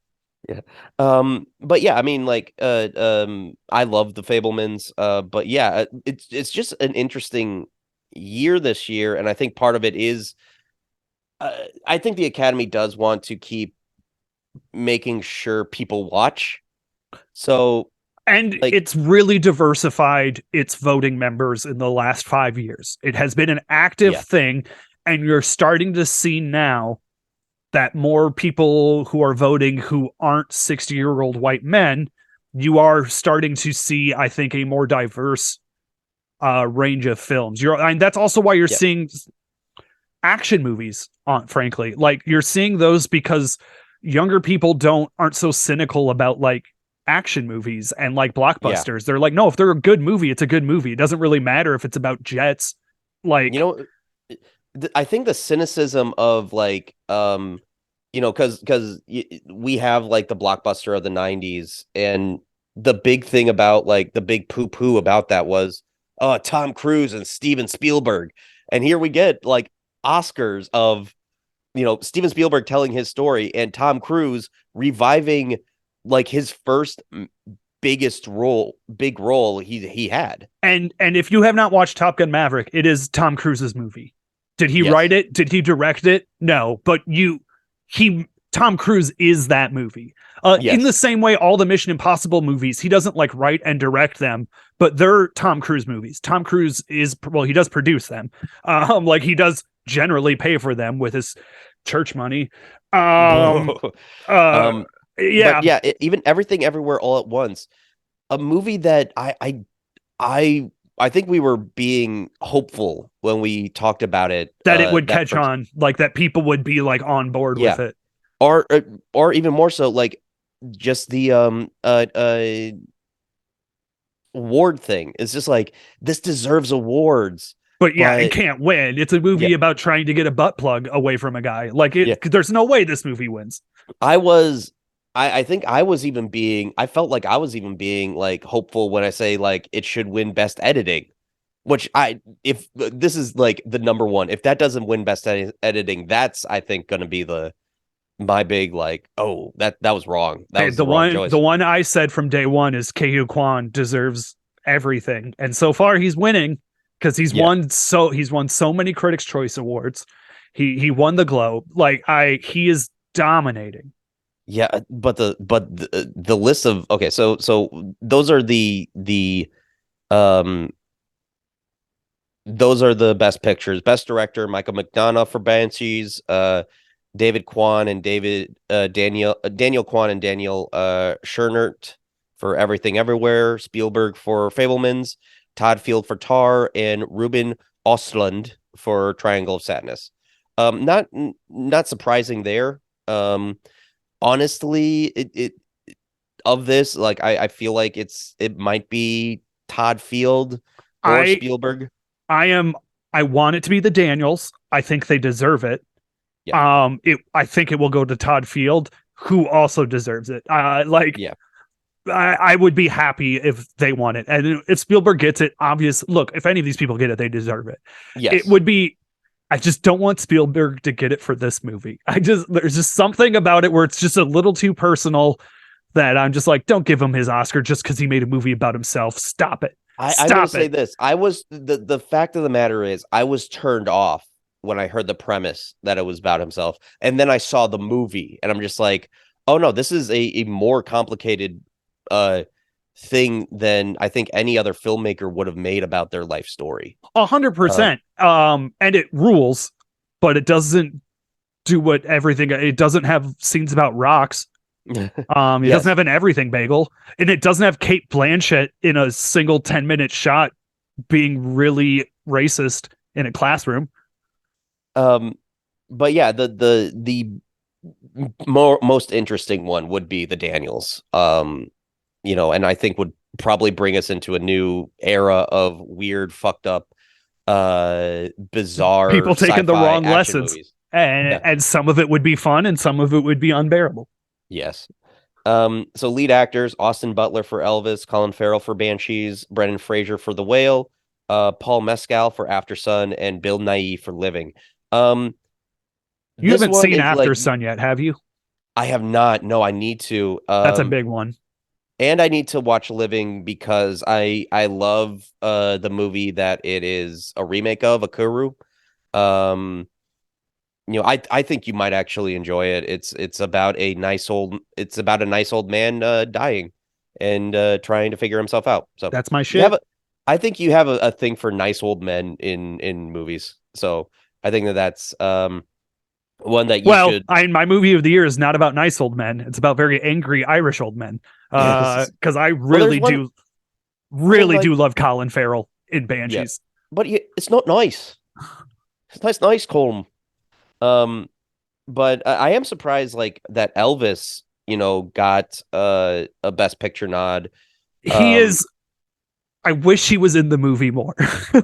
Yeah. But yeah, I mean, like, I love the Fablemans. But yeah, it's just an interesting year this year, and I think part of it is, I think the Academy does want to keep making sure people watch. So, And like, it's really diversified its voting members in the last 5 years. It has been an active yeah, thing, and you're starting to see now that more people who are voting who aren't 60-year-old white men, you are starting to see, I think, a more diverse range of films. And that's also why you're yeah, seeing action movies on, frankly. Like, you're seeing those because younger people aren't so cynical about like action movies and like yeah. blockbusters. They're like, no, if they're a good movie, it's a good movie. It doesn't really matter if it's about jets. You Like, know, I think the cynicism of like, because we have like the blockbuster of the '90s, and the big thing about like the big poo poo about that was, Tom Cruise and Steven Spielberg, and here we get like Oscars of, Steven Spielberg telling his story and Tom Cruise reviving like his first big role he had. and if you have not watched Top Gun Maverick, it is Tom Cruise's movie. Did he write Yes, it? Did he direct it? No, but he Tom Cruise is that movie. In the yes, same way, all the Mission Impossible movies, he doesn't like write and direct them, but they're Tom Cruise movies. Tom Cruise is, well, he does produce them. Like, he does generally pay for them with his church money. Um, uh, um, but yeah, yeah, even Everything Everywhere All at Once, a movie that I think we were being hopeful when we talked about it. that it would That catch first, on, like that people would be like on board yeah, with it. or even more so, like just the award thing. It's just like, this deserves awards, But yeah, it but can't win. It's a yeah, movie about trying to get a butt plug away from a guy. Like, yeah. there's no way this movie wins. I was I think I felt like I was even being like hopeful when I say like it should win best editing, which if this is like the number one, if that doesn't win best editing, that's, I think, going to be my big like, oh, that was wrong. That Hey, was the wrong the choice. one I said from day one is Kyu Kwan deserves everything, and so far he's winning because Yeah. he's won so many Critics' Choice Awards. He won the Globe. Like, he is dominating. Yeah, but the list of, okay, so um those are the best pictures. Best director, Michael McDonough for Banshees, David Kwan and Daniel Kwan and Daniel Schernert for Everything Everywhere, Spielberg for Fablemans, Todd Field for Tar, and Ruben Ostlund for Triangle of Sadness. Not surprising there. Honestly, it of this, like, I feel like it might be Todd Field or I Spielberg. I am I want it to be the Daniels. I think they deserve it. Yeah, I think it will go to Todd Field, who also deserves it. Like, yeah, I would be happy if they won it. And if Spielberg gets it, obvious. Look, if any of these people get it, they deserve it. It yes. would be. I just don't want Spielberg to get it for this movie. There's just something about it where it's just a little too personal that I'm just like, don't give him his Oscar just because he made a movie about himself. Stop it. I'm going to Stop say it. this. The fact of the matter is, I was turned off when I heard the premise that it was about himself. And then I saw the movie and I'm just like, oh no, this is a more complicated uh thing than I think any other filmmaker would have made about their life story. 100%. And it rules, but it doesn't do what everything. It doesn't have scenes about rocks. It doesn't Yes. have an everything bagel, and it doesn't have Kate Blanchett in a single 10-minute shot being really racist in a classroom. Um, but yeah, the most interesting one would be the Daniels. And I think would probably bring us into a new era of weird, fucked up, bizarre People taking the sci-fi wrong action lessons, movies. and Yeah. some of it would be fun, and some of it would be unbearable. Yes. So lead actors: Austin Butler for Elvis, Colin Farrell for Banshees, Brendan Fraser for The Whale, Paul Mescal for After Sun, and Bill Nighy for Living. Um, You this haven't one seen is After like Sun yet, have you? I have not. No, I need to. That's a big one. And I need to watch Living because I love the movie that it is a remake of, Akuru. Um, I think you might actually enjoy it. It's about a nice old man dying and trying to figure himself out. So That's my you have shit. a I think you have a thing for nice old men in movies. So I think that's one that you Well, should. my movie of the year is not about nice old men. It's about very angry Irish old men. Yes. Because I Well, there's one. Well, really like do love Colin Farrell in yeah, Banshees. but it's not nice. It's nice, Colm. Um, but I am surprised like that Elvis, got a Best Picture nod. He Um, is. I wish he was in the movie more.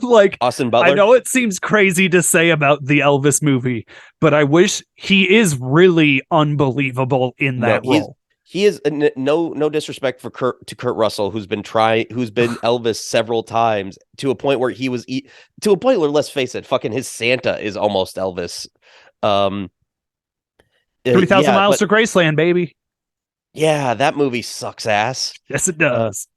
Like, Austin I Butler. know it seems crazy to say about the Elvis movie, but I wish he is really unbelievable in No, that role. he is no disrespect for Kurt Russell, who's been Elvis several times to a point where to a point where, let's face it, fucking his Santa is almost Elvis. Um, 3,000 yeah, Miles but to Graceland, baby. yeah, that movie sucks ass. Yes, it Uh, does.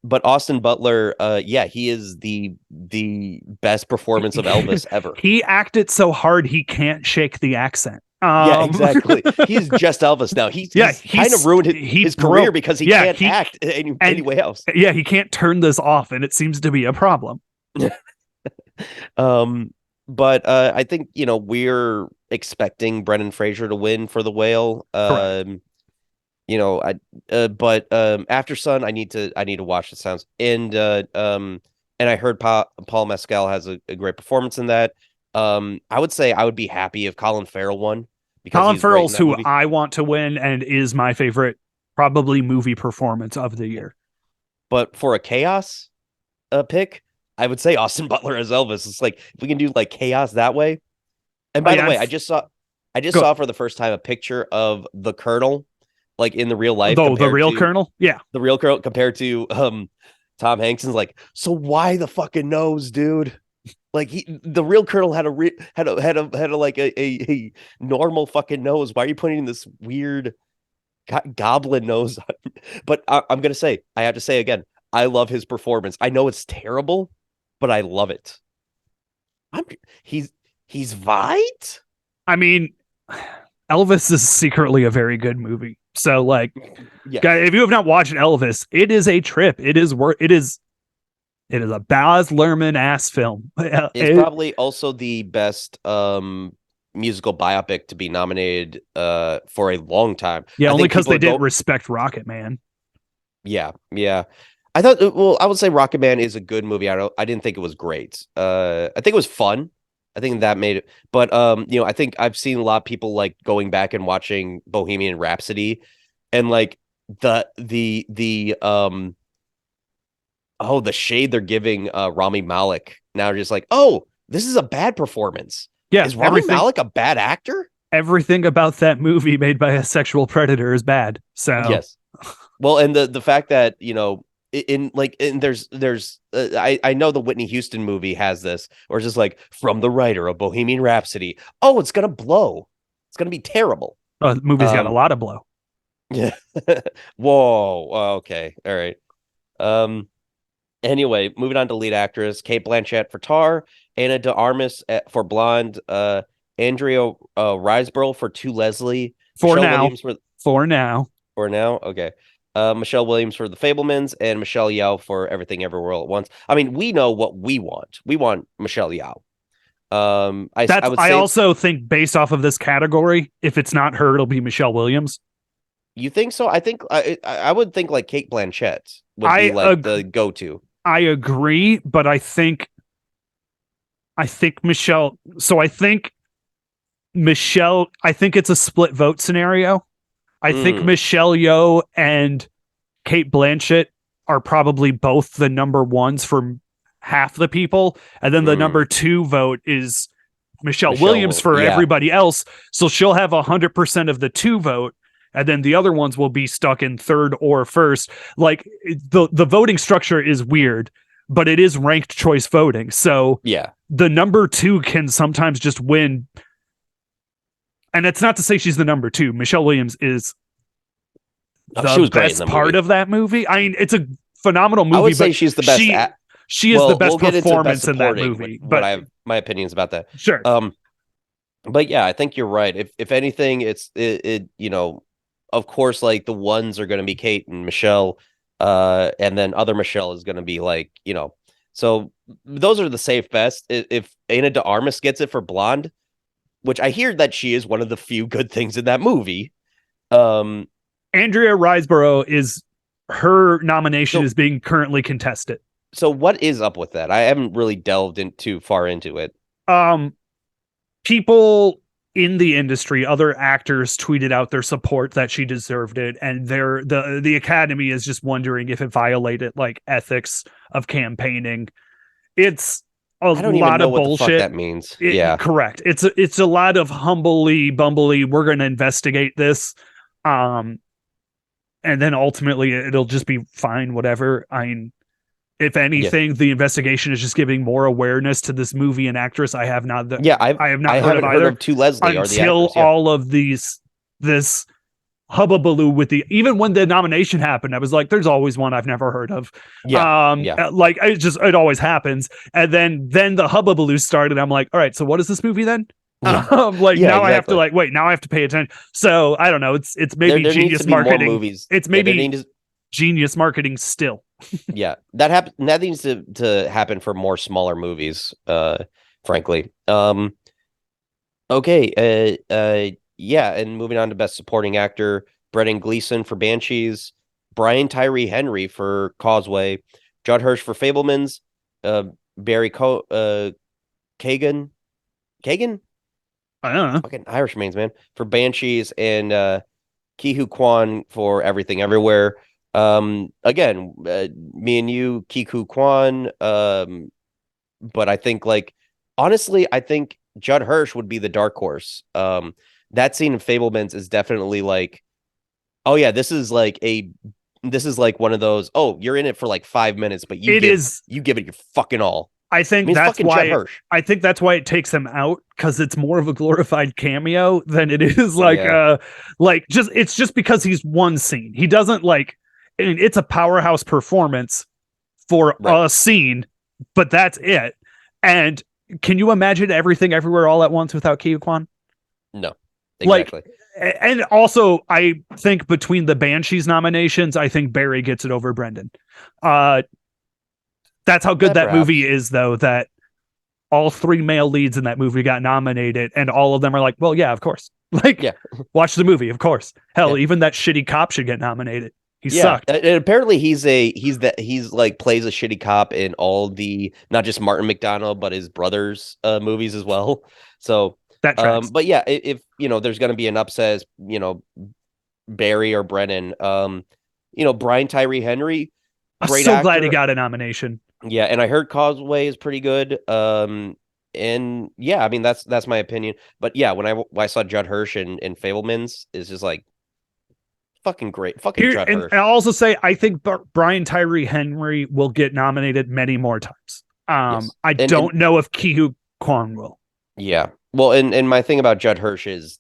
but Austin Butler, yeah, he is the best performance of Elvis ever. He acted so hard he can't shake the accent. Yeah, exactly. He's just Elvis now. Yeah, He's kind of ruined he his career broke. because he Yeah, can't he act and any way else. yeah, he can't turn this off, and it seems to be a problem. Um, but I think we're expecting Brendan Fraser to win for The Whale. Correct. I but After Sun, I need to watch. It sounds and I heard Paul Mescal has a great performance in that. I would say I would be happy if Colin Farrell won because Colin he's great in Farrell's that who movie. I want to win and is my favorite, probably movie performance of the year. But for a chaos pick, I would say Austin Butler as Elvis. It's like if we can do like chaos that way. And Oh by the yeah, way, I just go. saw for the first time a picture of the Colonel, like in the real life, Though the compared real to Colonel, yeah, the real Colonel compared to Tom Hanks. And like, so why the fucking nose, dude? Like the real Colonel had a like a normal fucking nose. Why are you putting this weird goblin nose on? But I'm gonna say, I have to say again, I love his performance. I know it's terrible, but I love it. I'm he's he's Vite. I mean, Elvis is secretly a very good movie. So, like, Yes, guys, if you have not watched Elvis, it is a trip. It is a Baz Luhrmann ass film. it's probably also the best musical biopic to be nominated for a long time. Yeah, I only think because people they are didn't go respect Rocket Man. Yeah, yeah. I thought well, I would say Rocket Man is a good movie. I didn't think it was great. I think it was fun. I think that made it. But I think I've seen a lot of people like going back and watching Bohemian Rhapsody and like the oh, the shade they're giving Rami Malek. Now just like, "Oh, this is a bad performance." Yeah, Is Rami Malek a bad actor? everything about that movie made by a sexual predator is bad. So Yes. Well, and the fact that there's I know the Whitney Houston movie has this, or it's just like from the writer of Bohemian Rhapsody. Oh, it's gonna blow. It's gonna be terrible. the movie's got a Um, lot of blow. yeah. Whoa. Okay. All right. Um. Anyway, moving on to lead actress: Kate Blanchett for Tar, Anna de Armas for Blonde, Andrea Riseborough for To Leslie, For Michelle now. Williams For now. for now. Okay. Michelle Williams for The Fablemans and Michelle Yeoh for Everything Everywhere All at Once. I mean, we know what we want. We want Michelle Yeoh. I would I say, also think based off of this category, if it's not her, it'll be Michelle Williams. you think so? I think I would think like Kate Blanchett would be I like the go-to. I agree, but I think Michelle. So I think it's a split vote scenario. I think Mm, Michelle Yeoh and Kate Blanchett are probably both the number ones for half the people, and then the number two vote is Michelle Williams for everybody else. So she'll have 100% of the two vote, and then the other ones will be stuck in third or first. Like the voting structure is weird, but it is ranked choice voting. So yeah, the number two can sometimes just win. And it's not to say she's the number two. Michelle Williams is she was the best part of that movie. I mean, it's a phenomenal movie. I would say but she's the best. She is the best we'll performance in that movie. But I have my opinions about that. Sure. But yeah, I think you're right. If anything, it you know, of course, like the ones are going to be Kate and Michelle, and then other Michelle is going to be like, you know, so those are the safe best. If Ana de Armas gets it for Blonde, which I hear that she is one of the few good things in that movie. Andrea Riseborough is her nomination is being currently contested. So what is up with that? I haven't really delved too far into it. People in the industry, other actors tweeted out their support that she deserved it, and the Academy is just wondering if it violated like ethics of campaigning. It's a lot of bullshit. What the fuck that means. Yeah, correct. It's a lot of humbly bumbly. We're going to investigate this, and then ultimately it'll just be fine. Whatever. I mean, if anything, the investigation is just giving more awareness to this movie and actress. I have not. I have not heard of either. To Leslie until all of this hubbubaloo with even when the nomination happened, I was like, "There's always one I've never heard of." Like it always happens, and then the hubbubaloo started. I'm like, "All right, so what is this movie then?" Now I have to now I have to pay attention. So I don't know. It's maybe there genius marketing. It's maybe genius marketing still. Yeah, that needs to happen for more smaller movies, frankly. Okay, yeah, and moving on to best supporting actor, Brendan Gleeson for Banshees, Brian Tyree Henry for Causeway, Judd Hirsch for Fablemans, Barry Kagan, I don't know, fucking Irish names, man, for Banshees, and Ki-Hu Kwan for Everything Everywhere. Again, me and you, Ki-Hu Kwan, but I think honestly, I think Judd Hirsch would be the dark horse. That scene in Fablemans is definitely like, oh yeah, this is like one of those, oh, you're in it for like 5 minutes, but you give it your fucking all. I think that's why it takes him out, because it's more of a glorified cameo than it is it's just because he's one scene. He doesn't it's a powerhouse performance for a scene, but that's it. And can you imagine Everything Everywhere All at Once without Ki-Hu Kwan? No, exactly. And also, I think between the Banshees nominations, I think Barry gets it over Brendan. That's how good that movie is, though, that all three male leads in that movie got nominated, and all of them are like, well, yeah, of course. Watch the movie, of course. Hell, even that shitty cop should get nominated. He sucked. And apparently he's plays a shitty cop in all the, not just Martin McDonagh, but his brother's movies as well. So that tracks. But yeah, if there's going to be an upset, Barry or Brennan, Brian Tyree Henry, I'm so actor. Glad he got a nomination. Yeah, and I heard Causeway is pretty good. And yeah, I mean that's my opinion. But yeah, when I saw Judd Hirsch in Fablemans, is just like, fucking great. Fucking Judd Hirsch. And I'll also say, I think Brian Tyree Henry will get nominated many more times. Yes. I don't know if Ki-Hu Kwan will. Yeah. Well, and my thing about Judd Hirsch is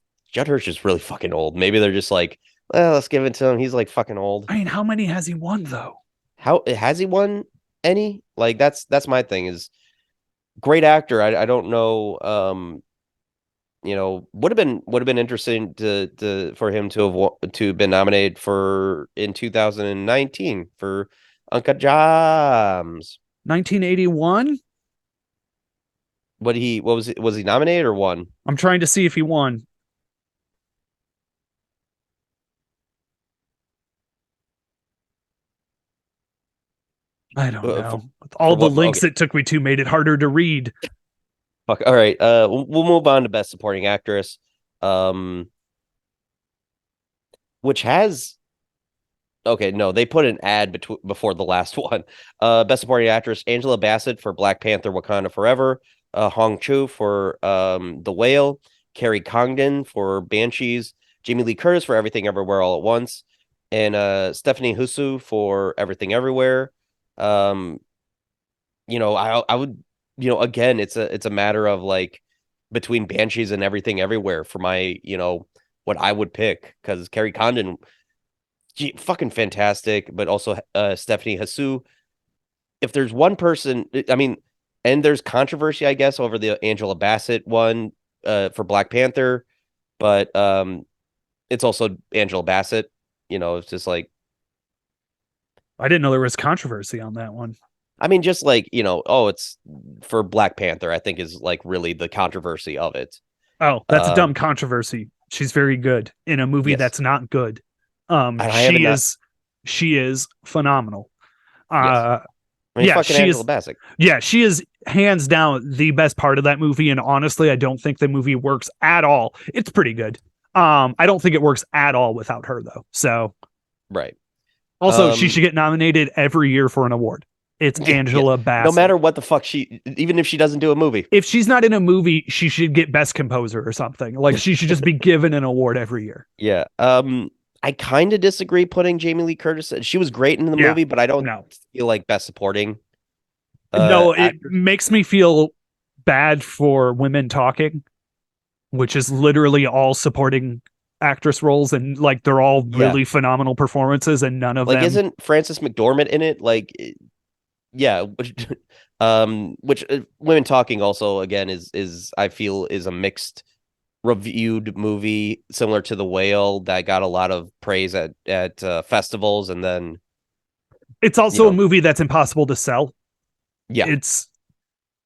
really fucking old. Maybe they're just like, well, let's give it to him. He's like fucking old. I mean, how many has he won though? How has he won any? Like that's my thing, is great actor. I don't know. Would have been interesting for him to have been nominated for in 2019 for Uncut Gems. 1981. Was he nominated or won? I'm trying to see if he won. I don't know. All the links it took me to made it harder to read. Fuck. All right. We'll move on to Best Supporting Actress, which has Okay, no, they put an ad before the last one. Best Supporting Actress: Angela Bassett for Black Panther: Wakanda Forever, Hong Chu for The Whale, Carrie Congdon for Banshees, Jamie Lee Curtis for Everything Everywhere All at Once, and Stephanie Husu for Everything Everywhere. Um, I would, again, it's a matter of like between Banshees and Everything Everywhere for my, what I would pick, because Carrie Condon, fucking fantastic, but also Stephanie Hasu. If there's one person, I mean, and there's controversy, I guess, over the Angela Bassett one for Black Panther, but it's also Angela Bassett. It's just like, I didn't know there was controversy on that one. I mean, just like, it's for Black Panther, I think is like really the controversy of it. Oh, that's a dumb controversy. She's very good in a movie Yes. that's not good. And I haven't She not, is phenomenal. yes. Uh, I mean, yeah, fucking she Angela is. Bassett. Yeah, she is hands down the best part of that movie. And honestly, I don't think the movie works at all. It's pretty good. I don't think it works at all without her though. So Right. also, she should get nominated every year for an award. It's Yeah, yeah. Angela No Bassett. matter what the fuck even if she doesn't do a movie. If she's not in a movie, she should get Best Composer or something. Like she should just be given an award every year. Yeah. I kind of disagree putting Jamie Lee Curtis. She was great in the Yeah. movie, but I don't No. feel like best supporting. No, it Actor. makes me feel bad for women talking, which is literally all supporting actress roles, and like they're all Yeah. really phenomenal performances, and none of Like, them. isn't Frances McDormand in it? Like, yeah. Which Women Talking also again is I feel is a mixed reviewed movie similar to The Whale that got a lot of praise at festivals, and then It's also a movie that's impossible to sell. Yeah.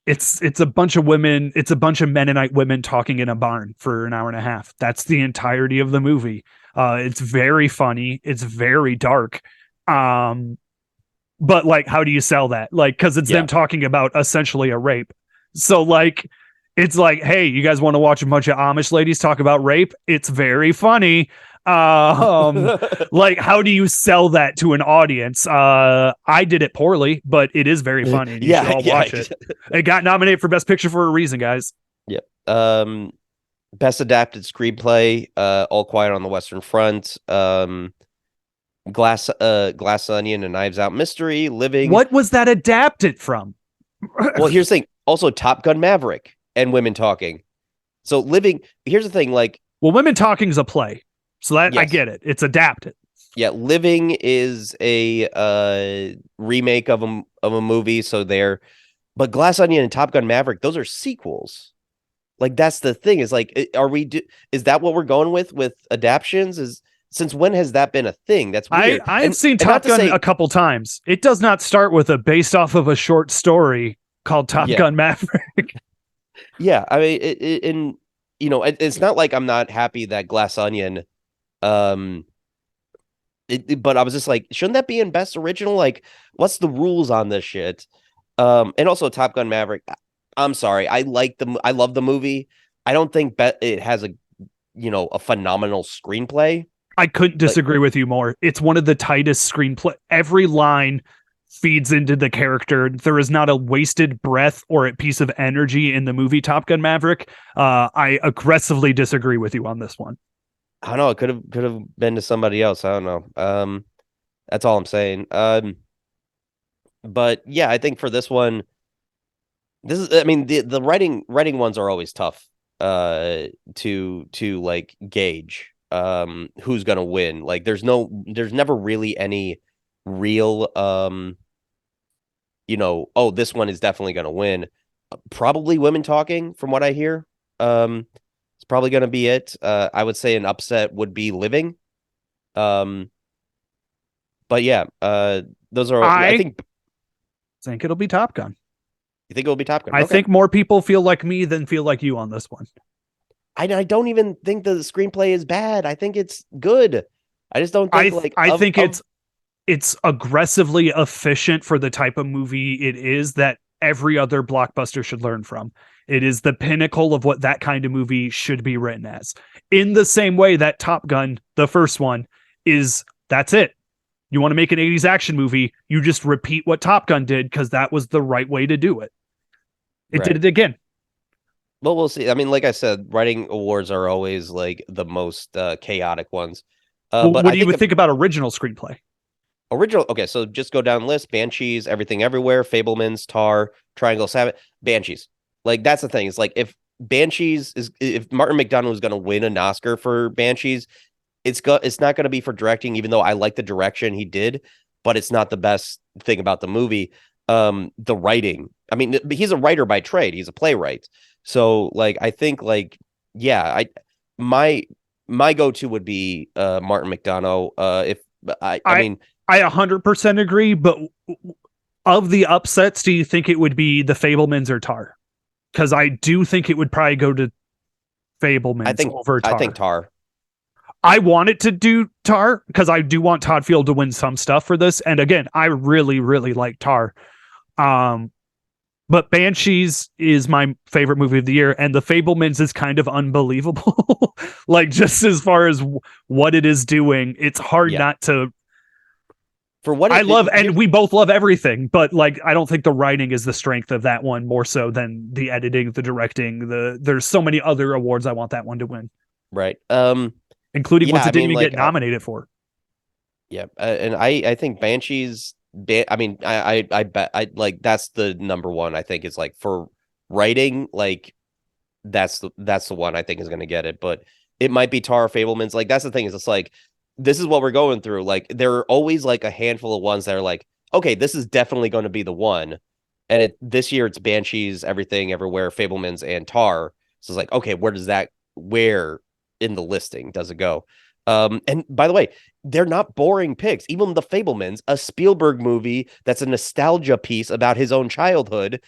It's a bunch of women, it's a bunch of Mennonite women talking in a barn for an hour and a half. That's the entirety of the movie. It's very funny, it's very dark. But like, how do you sell that? Like, because it's them talking about essentially a rape. So like, it's like, hey, you guys want to watch a bunch of Amish ladies talk about rape? It's very funny. Like, how do you sell that to an audience? I did it poorly, but it is very funny, and you should all watch it. It got nominated for Best Picture for a reason, guys. Yeah. Best adapted screenplay, All Quiet on the Western Front, Glass Onion and Knives Out Mystery, Living. What was that adapted from? Well, here's the thing. Also, Top Gun Maverick and Women Talking. So Living, here's the thing, like, well, Women Talking is a play. So that I Yes. get it. It's adapted. Yeah, Living is a remake of a movie, so but Glass Onion and Top Gun Maverick, those are sequels. Like, that's the thing, is like, is that what we're going with adaptions? Since when has that been a thing? That's weird. I've seen Top Gun a couple times. It does not start with based off of a short story called Top Gun Maverick. Yeah, I mean, it's not like I'm not happy that Glass Onion, but I was just like, shouldn't that be in Best Original? Like, what's the rules on this shit? And also Top Gun Maverick. I'm sorry, I love the movie. I don't think it has a phenomenal screenplay. I couldn't disagree with you more. It's one of the tightest screenplay. Every line feeds into the character. There is not a wasted breath or a piece of energy in the movie Top Gun Maverick. I aggressively disagree with you on this one. I don't know. It could have been to somebody else. I don't know. That's all I'm saying. But yeah, I think for this one, I mean, the writing ones are always tough. To like gauge who's gonna win. Like, there's never really any real this one is definitely gonna win. Probably Women Talking, from what I hear. It's probably gonna be it. I would say an upset would be Living. But yeah, those are. I think it'll be Top Gun. You think it'll be Top Gun? I think more people feel like me than feel like you on this one. I don't even think the screenplay is bad. I think it's good. I just don't think it's aggressively efficient for the type of movie it is that every other blockbuster should learn from. It is the pinnacle of what that kind of movie should be written as. In the same way that Top Gun, the first one, that's it. You want to make an 80s action movie, you just repeat what Top Gun did because that was the right way to do it. It did Right. it again. Well, we'll see. I mean, like I said, writing awards are always like the most chaotic ones. Well, But what I do you think think about original screenplay? original. Okay, so just go down the list: Banshees, Everything Everywhere, Fablemans, Tar, Triangle Savage, Banshees. Like that's the thing. It's like if Martin McDonagh was going to win an Oscar for Banshees, it's not going to be for directing, even though I like the direction he did, but it's not the best thing about the movie. The writing. I mean, he's a writer by trade. He's a playwright. So like I think like yeah, my my go-to would be Martin McDonagh. If I I mean, I 100% agree, but of the upsets, do you think it would be the Fablemans or Tar? Because I do think it would probably go to I Fablemans think over I think Tar. Tar. I want it to do Tar because I do want Todd Field to win some stuff for this. And again, I really, really like Tar. Um, but Banshees is my favorite movie of the year, and The Fablemans is kind of unbelievable. Like just as far as what it is doing, it's hard Yeah. not to. For what I love, and here's we both love everything, but like I don't think the writing is the strength of that one more so than the editing, the directing. There's so many other awards I want that one to win, right. including Yeah, ones I it didn't mean even get like nominated for. yeah, and I think Banshees. I mean, I bet I like that's the number one. I think is like for writing, like that's the one I think is going to get it. But it might be Tar Fableman's. Like that's the thing is it's like this is what we're going through. Like there are always like a handful of ones that are like okay, this is definitely going to be the one. And this year it's Banshees, Everything, Everywhere, Fableman's, and Tar. So it's like okay, where in the listing does it go? And by the way, they're not boring picks. Even The Fablemans, a Spielberg movie that's a nostalgia piece about his own childhood,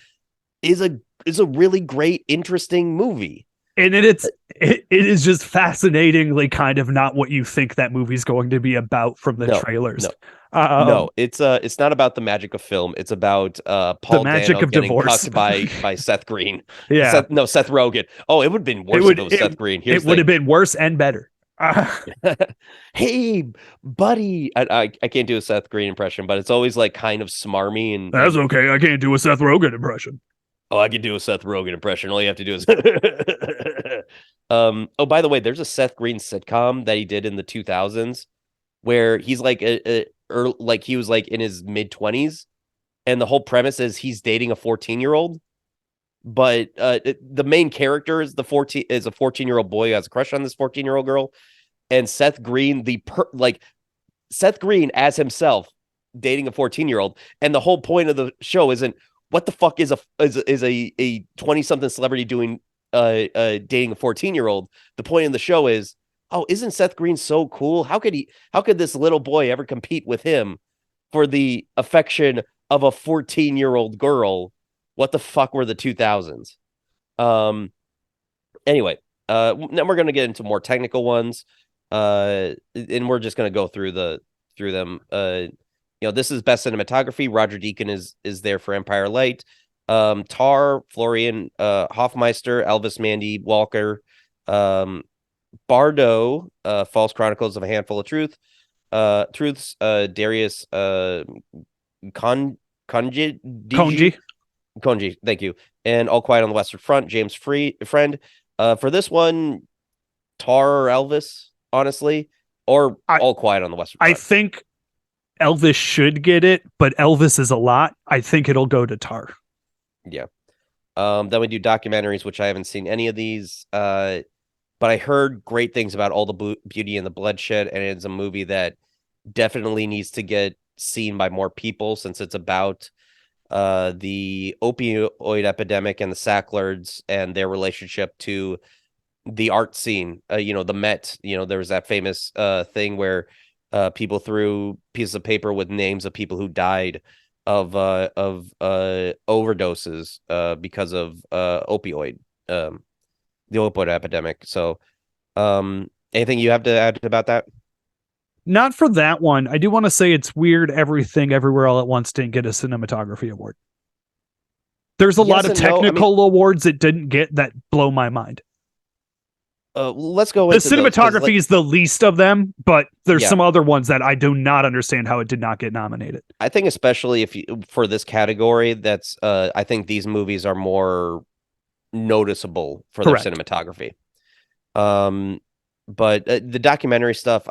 is a really great, interesting movie. And it is just fascinatingly kind of not what you think that movie's going to be about from the No, trailers. no, Um, no. It's not about the magic of film. It's about the Paul magic Dano of getting divorce. cucked by Seth Green. Yeah, Seth Rogen. Oh, it would have been it worse if would it was it Seth Green. it Here's the would have thing. been worse and better. Hey, buddy. I can't do a Seth Green impression, but it's always like kind of smarmy That's and okay. I can't do a Seth Rogen impression. oh, I can do a Seth Rogen impression. All you have to do is oh, by the way, there's a Seth Green sitcom that he did in the 2000s where he's like like he was like in his mid 20s and the whole premise is he's dating a 14-year-old, but the main character is a 14-year-old boy who has a crush on this 14-year-old girl, and Seth Green Seth Green as himself dating a 14-year-old, and the whole point of the show isn't what the fuck is a 20-something celebrity doing dating a 14-year-old. The point of the show is, oh, isn't Seth Green so cool? How could this little boy ever compete with him for the affection of a 14-year-old girl? What the fuck were the 2000s? Um anyway, then we're going to get into more technical ones. And we're just going to go through them. This is best cinematography. Roger Deakins is there for Empire Light. Tar, Florian Hoffmeister, Elvis Mandy Walker, Bardo, False Chronicles of a Handful of Truths, Darius Conji Konji. Konji, thank you. And All Quiet on the Western Front, James Friend. For this one, Tar or Elvis, honestly, or I All Quiet on the Western I Front. think Elvis should get it, but Elvis is a lot. I think it'll go to Tar. Yeah. Then we do documentaries, which I haven't seen any of these. But I heard great things about All the Beauty and the Bloodshed, and it's a movie that definitely needs to get seen by more people since it's about the opioid epidemic and the Sacklers and their relationship to the art scene. The Met. There was that famous thing where people threw pieces of paper with names of people who died of overdoses because of the opioid epidemic. So, anything you have to add about that? Not for that one. I do want to say it's weird Everything Everywhere All at Once didn't get a cinematography award. There's a lot Yes of and no. I mean, technical awards it didn't get that blow my mind. Let's go The into those because, cinematography is the least of them, but there's yeah, some other ones that I do not understand how it did not get nominated. I think especially if you for this category, that's I think these movies are more noticeable for their Correct. cinematography. Um, but the documentary stuff,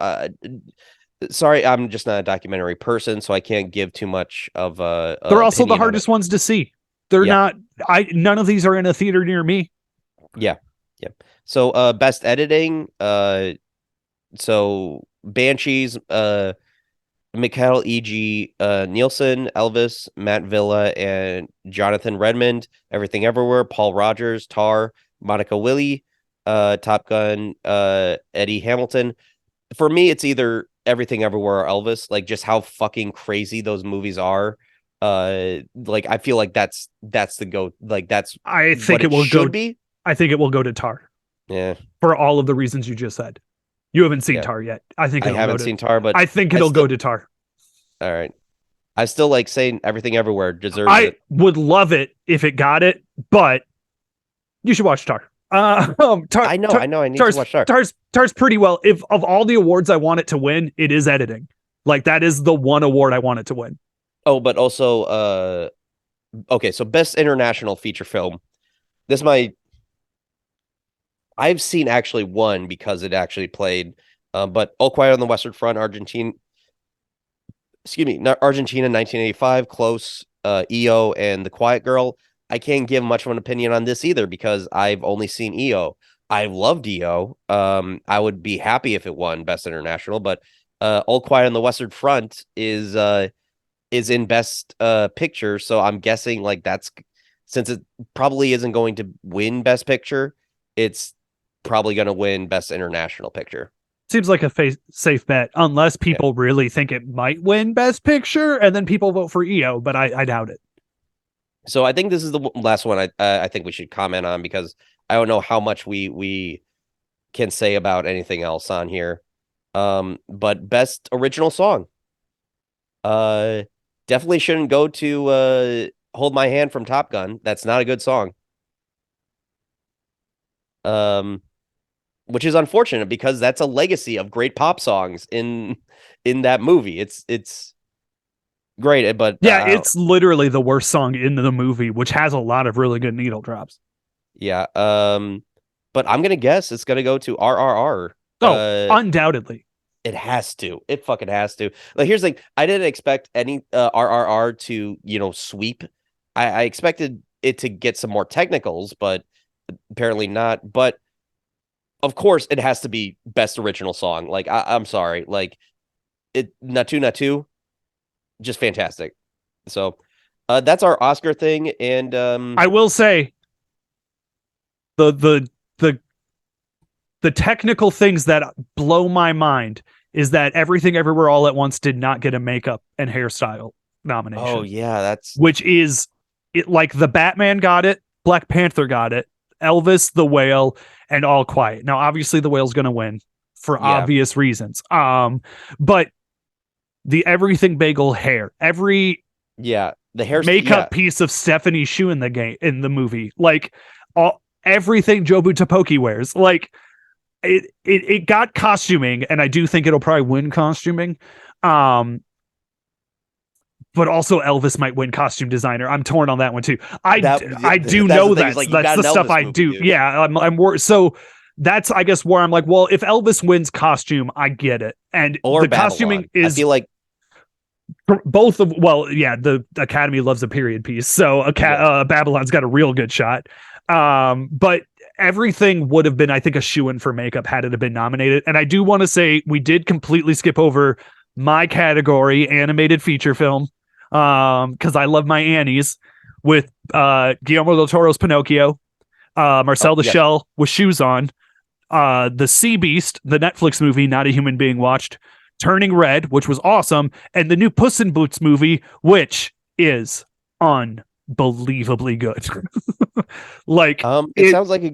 sorry, I'm just not a documentary person, so I can't give too much of a They're also the opinion on it. hardest ones to see. They're Yeah, not. None of these are in a theater near me. yeah, yeah. So, best editing, so Banshees, Michael E.G. Nielsen, Elvis, Matt Villa, and Jonathan Redmond. Everything Everywhere, Paul Rogers, Tar, Monica Willie, Top Gun, Eddie Hamilton. For me, it's either Everything Everywhere or Elvis. Like just how fucking crazy those movies are. Like I feel like that's the go. Like that's I what think it it will go. should be. I think it will go to Tar Yeah, for all of the reasons you just said. You haven't seen yeah. Tar yet. I think I it'll go haven't to. seen Tar, but I think I it'll still go to Tar. all right. I still like saying Everything Everywhere deserves I it. would love it if it got it, but you should watch Tar. I know, I know. I need to watch Tar. Tar's pretty well. If of all the awards I want it to win, it is editing. Like that is the one award I want it to win. Oh, but also, okay. So best international feature film. This might I've seen actually one because it actually played, but All Quiet on the Western Front, Argentina. Excuse me, not Argentina, 1985, Close, EO, and The Quiet Girl. I can't give much of an opinion on this either because I've only seen EO. I loved EO. I would be happy if it won Best International, but All Quiet on the Western Front is in Best Picture, so I'm guessing like that's since it probably isn't going to win Best Picture, it's probably going to win Best International Picture. Seems like a safe bet, unless Yeah. people really think it might win Best Picture, and then people vote for EO. But I doubt it. So I think this is the last one I think we should comment on because I don't know how much we can say about anything else on here. But best original song. Uh, definitely shouldn't go to Hold My Hand from Top Gun. That's not a good song. Um, which is unfortunate because that's a legacy of great pop songs in that movie. It's great, but Yeah, it's literally the worst song in the movie, which has a lot of really good needle drops. yeah. But I'm gonna guess it's gonna go to RRR. Oh, undoubtedly. It has to. It fucking has to. Like here's the thing. I didn't expect any RRR to, sweep. I expected it to get some more technicals, but apparently not. But of course it has to be best original song. Like I'm sorry. Like it Natu Natu, just fantastic. So that's our Oscar thing. And I will say the the the technical things that blow my mind is that Everything Everywhere All at Once did not get a makeup and hairstyle oh nomination, yeah, that's which is it like the Batman got it, Black Panther got it, Elvis, The Whale, and All Quiet. Now, obviously, The Whale's going to win for yeah, obvious reasons. But the Everything Bagel hair, every yeah. The hair, yeah, makeup piece of Stephanie's shoe in the movie, like everything Jobu Topoki wears, like it got costuming, and I do think it'll probably win costuming. But also Elvis might win costume designer. I'm torn on that one too. I do that's the know thing. Is like you that's got the an stuff Elvis I movie, do. dude. Yeah, I'm so that's I guess where I'm like, well, if Elvis wins costume, I get it. And Or the costuming Babylon. I is feel like both of yeah, the Academy loves a period piece, so yeah. Babylon's got a real good shot. But everything would have been, I think, a shoe-in for makeup had it have been nominated. And I do want to say we did completely skip over my category, animated feature film, because I love my Annies with Guillermo del Toro's Pinocchio, Oh Marcel the yeah. Shell with shoes on, the Sea Beast, the Netflix movie, not a human being watched, Turning Red, which was awesome, and the new Puss in Boots movie, which is unbelievably good. Like It it, sounds like a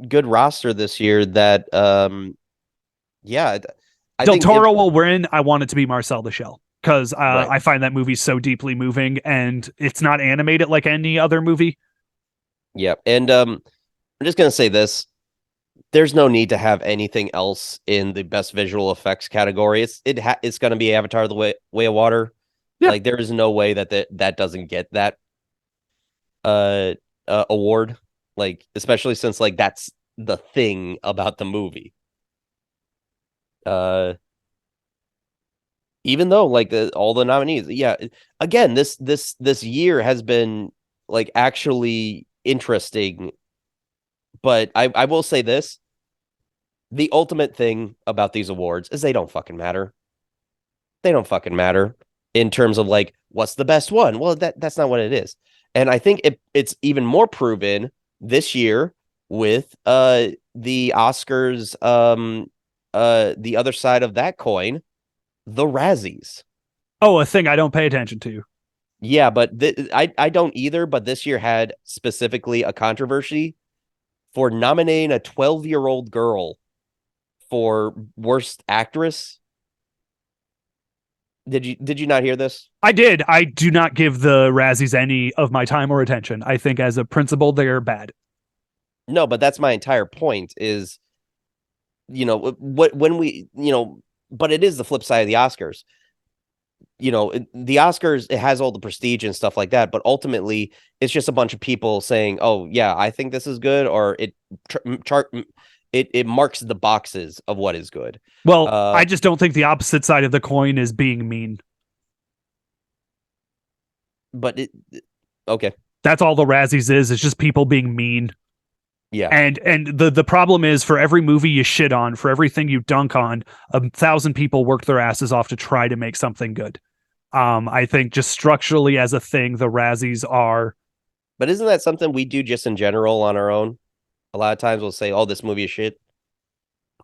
good roster this year that yeah, I Del think it Toro will win. I want it to be Marcel the Shell because right. I find that movie so deeply moving, and it's not animated like any other movie. Yeah. And I'm just gonna say this. there's no need to have anything else in the best visual effects category. It's going to be Avatar: The Way of Water. Yeah. Like there is no way that doesn't get that uh, award. Like especially since like that's the thing about the movie. Uh, even though like all the nominees, yeah. Again, this year has been like actually interesting. But I will say this: the ultimate thing about these awards is they don't fucking matter. They don't fucking matter in terms of like what's the best one. Well, that's not what it is. And I think it's even more proven this year with the Oscars, the other side of that coin, the Razzies. Oh, a thing I don't pay attention to. Yeah, but I don't either. But this year had specifically a controversy for nominating a 12-year-old girl for worst actress. Did you not hear this? I did. I do not give the Razzies any of my time or attention. I think as a principle, they're bad. No, but that's my entire point is, what when we, but it is the flip side of the Oscars. The Oscars, it has all the prestige and stuff like that, but ultimately it's just a bunch of people saying, "Oh, yeah, I think this is good," or it marks the boxes of what is good. Well, I Uh, just don't think the opposite side of the coin is being mean. but okay, That's all the Razzies is. It's just people being mean. yeah, And the problem is for every movie you shit on, for everything you dunk on, 1,000 people work their asses off to try to make something good. I think just structurally as a thing, the Razzies are but isn't that something we do just in general on our own? A lot of times we'll say, "Oh, this movie is shit."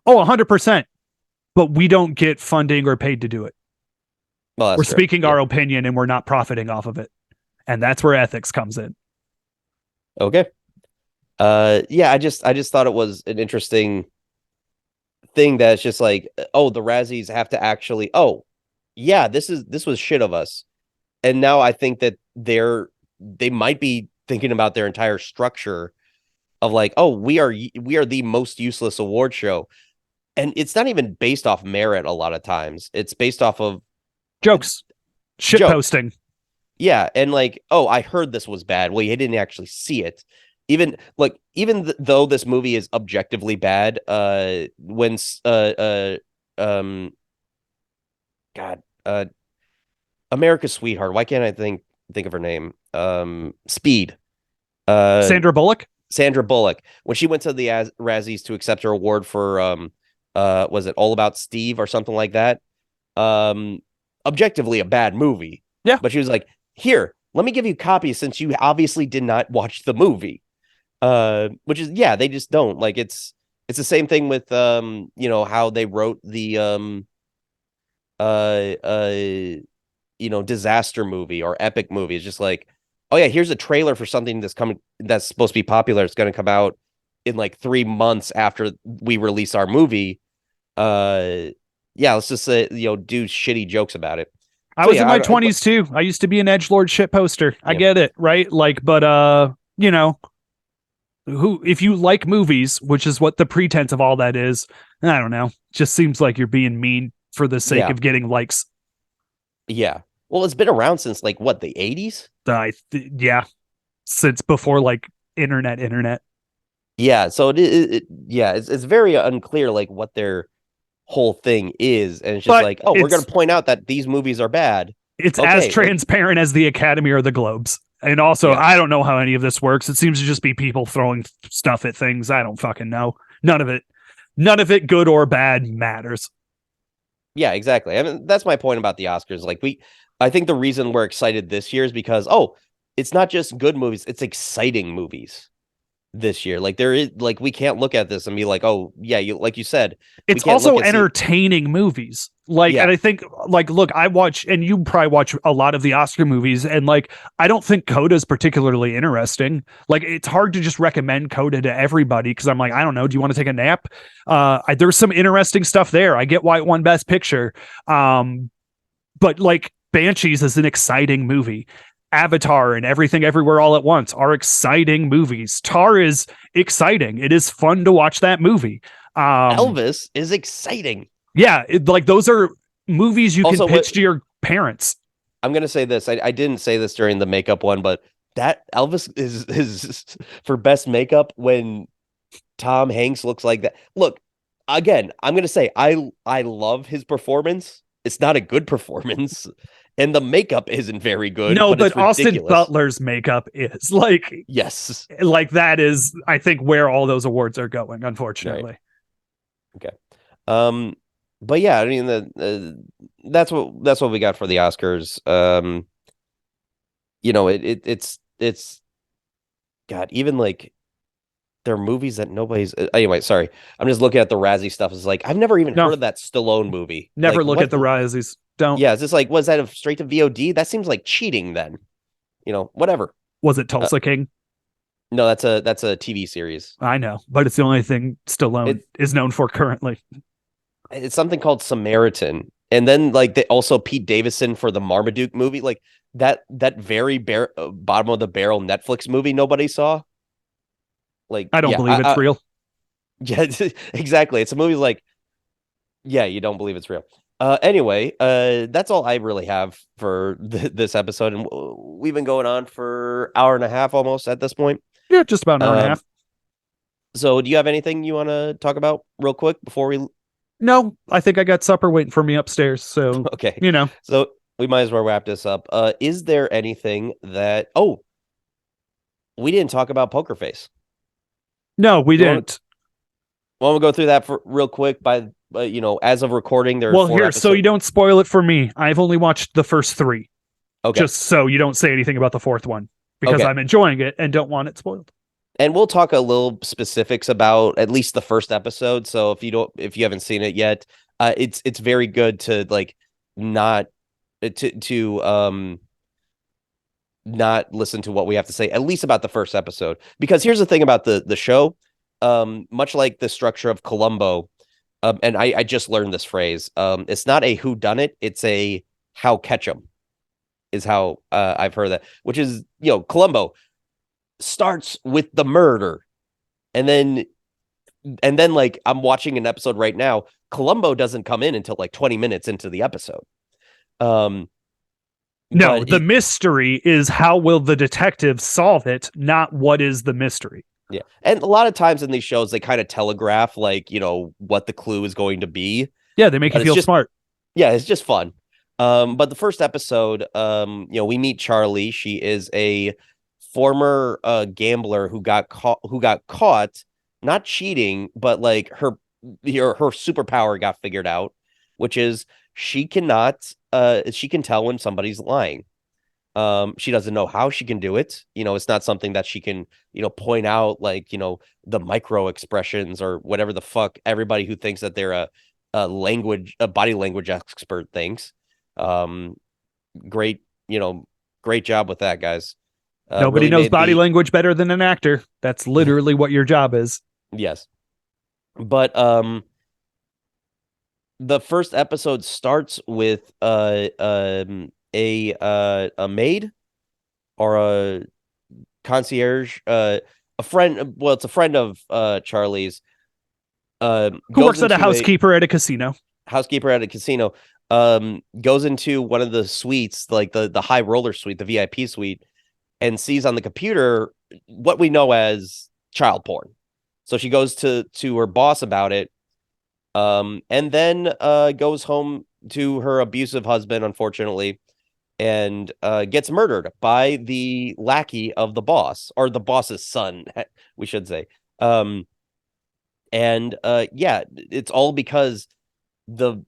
100%, but we don't get funding or paid to do it. Well, We're that's true. speaking Yeah. our opinion and we're not profiting off of it. And that's where ethics comes in. Okay. Yeah, I just thought it was an interesting thing that's just like, oh, the Razzies have to actually, oh, yeah, this was shit of us. And now I think that they might be thinking about their entire structure of like, oh, we are the most useless award show. And it's not even based off merit a lot of times. It's based off of Jokes, shit jokes. posting. Yeah, and like, oh, I heard this was bad. Well, you didn't actually see it. Though this movie is objectively bad, when um, God, America's Sweetheart. Why can't I think of her name? Speed. Uh, Sandra Bullock? Sandra Bullock. When she went to the Razzies to accept her award for was it All About Steve or something like that? Um, Objectively a bad movie, Yeah. but she was like, "Here, let me give you copies since you obviously did not watch the movie." Which is yeah, they just don't like it's the same thing with how they wrote the uh uh disaster movie or epic movie. It's just like, oh yeah, here's a trailer for something that's supposed to be popular. It's going to come out in like 3 months after we release our movie. Uh, yeah, let's just say do shitty jokes about it. I So was in yeah, my 20s too. I used to be an edgelord shit poster. I yeah, get it, right? Like, but who if you like movies, which is what the pretense of all that is, I don't know. Just seems like you're being mean for the sake yeah, of getting likes. yeah. Well, it's been around since like what, the 80s? Yeah, since before like internet. Yeah, so yeah, it's very unclear like what their whole thing is, and it's just But like, oh, we're gonna it's point out that these movies are bad. it's as Okay, transparent as the Academy or the Globes. And also, yeah, I don't know how any of this works. It seems to just be people throwing stuff at things. I don't fucking know. None of it, good or bad, matters. yeah, exactly. I mean, that's my point about the Oscars. Like I think the reason we're excited this year is because oh, it's not just good movies; it's exciting movies this year. Like there is like we can't look at this and be like, oh yeah, you like you said, we It's can't also look and see. entertaining movies. Like, and Yeah, I think, like, look, I watch, and you probably watch a lot of the Oscar movies, and like, I don't think Coda is particularly interesting. Like, it's hard to just recommend Coda to everybody because I'm like, I don't know, do you want to take a nap? There's some interesting stuff there. I get why it won Best Picture, but like, Banshees is an exciting movie. Avatar and Everything Everywhere All at Once are exciting movies. Tar is exciting. It is fun to watch that movie. Elvis is exciting. Yeah, like those are movies you can Also, pitch to your parents. I'm gonna say this. I didn't say this during the makeup one, but that Elvis is for best makeup when Tom Hanks looks like that. Look, again, I'm gonna say I love his performance. It's not a good performance, and the makeup isn't very good, No, but it's but Austin ridiculous. Butler's makeup is Yes. like that is, I think, where all those awards are going, Right. unfortunately. Okay. Um, but yeah, I mean that's what we got for the Oscars. It's God, even like there are movies that nobody's anyway, sorry. I'm just looking at the Razzie stuff. It's like I've never even No, heard of that Stallone movie. never Like look at what the Razzies. Don't. yeah, is this like was that a straight to VOD? That seems like cheating then. Whatever. Was it Uh, Tulsa King? no, that's a TV series. I know, but it's the only thing Stallone It is known for currently. it's something called Samaritan. And then like they also Pete Davidson for the Marmaduke movie, like that very bottom of the barrel Netflix movie nobody saw. Like I don't yeah, believe it's real. yeah, exactly. It's a movie like yeah, you don't believe it's real. Anyway, that's all I really have for this episode, and we've been going on for hour and a half almost at this point. Yeah, just about an hour and a Um, half. so do you have anything you want to talk about real quick before we? No, I think I got supper waiting for me upstairs. So, Okay, you know, so we might as well wrap this up. Is there anything that? Oh, we didn't talk about Poker Face. no, we You want didn't. to go through that for real quick? As of recording, there are Well, four here, so you episodes. don't spoil it for me. I've only watched the first three, Okay, just so you don't say anything about the fourth one because okay. I'm enjoying it and don't want it spoiled. And we'll talk a little specifics about at least the first episode. So if you haven't seen it yet, it's very good to like not to not listen to what we have to say at least about the first episode, because here's the thing about the show, much like the structure of Columbo, and I just learned this phrase. It's not a who done it, it's a how catch 'em is how I've heard that, which is Columbo starts with the murder, and then like I'm watching an episode right now, Columbo doesn't come in until like 20 minutes into the episode. um No, but the mystery is how will the detective solve it, not what is the mystery. yeah, and a lot of times in these shows they kind of telegraph like what the clue is going to be, Yeah, they make you but it's feel just smart. yeah, it's just fun. But the first episode, we meet Charlie. She is a former gambler who got caught not cheating, but like her superpower got figured out, which is she can tell when somebody's lying. She doesn't know how she can do it. It's not something that she can point out, like the micro expressions or whatever the fuck everybody who thinks that they're a body language expert thinks. Um, great, great job with that, guys. Nobody Really knows made body the language better than an actor. That's literally what your job is. yes, but the first episode starts with a maid or a concierge, a friend. Well, it's a friend of Charlie's. Who Goes works at a into a housekeeper at a casino. housekeeper at a casino. Goes into one of the suites, like the high roller suite, the VIP suite, and sees on the computer what we know as child porn. So she goes to her boss about it, and then goes home to her abusive husband, unfortunately, and gets murdered by the lackey of the boss, or the boss's son, we should say. And yeah, it's all because the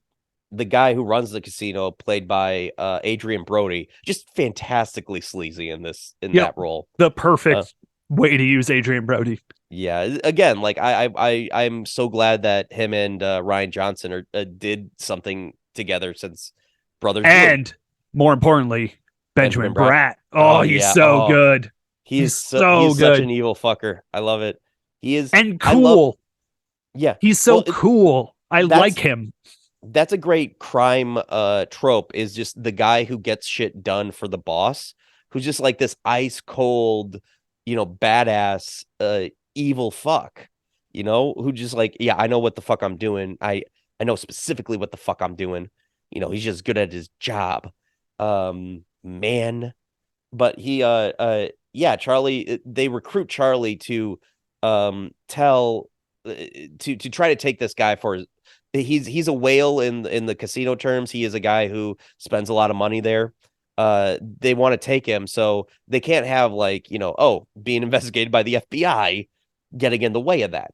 the guy who runs the casino, played by Adrian Brody, just fantastically sleazy in Yep. that role. The Uh, perfect way to use Adrian Brody. yeah, again, like I'm so glad that him and Ryan Johnson did something together since Brothers Bloom. And more importantly, Benjamin Benjamin Bratt. Bratt. Oh Oh, he's yeah. so Oh, good. He's so he's such good an evil fucker. I love it. He is. and I love. cool. Yeah. He's so Well, cool. I like that's him. that's a great crime trope, is just the guy who gets shit done for the boss, who's just like this ice cold, badass, evil fuck, who just like, yeah, I know what the fuck I'm doing. I know specifically what the fuck I'm doing. He's just good at his job. Man, but yeah, Charlie, they recruit Charlie to tell to try to take this guy for he's a whale in the casino terms. He is a guy who spends a lot of money there. They want to take him, so they can't have like, being investigated by the FBI getting in the way of that.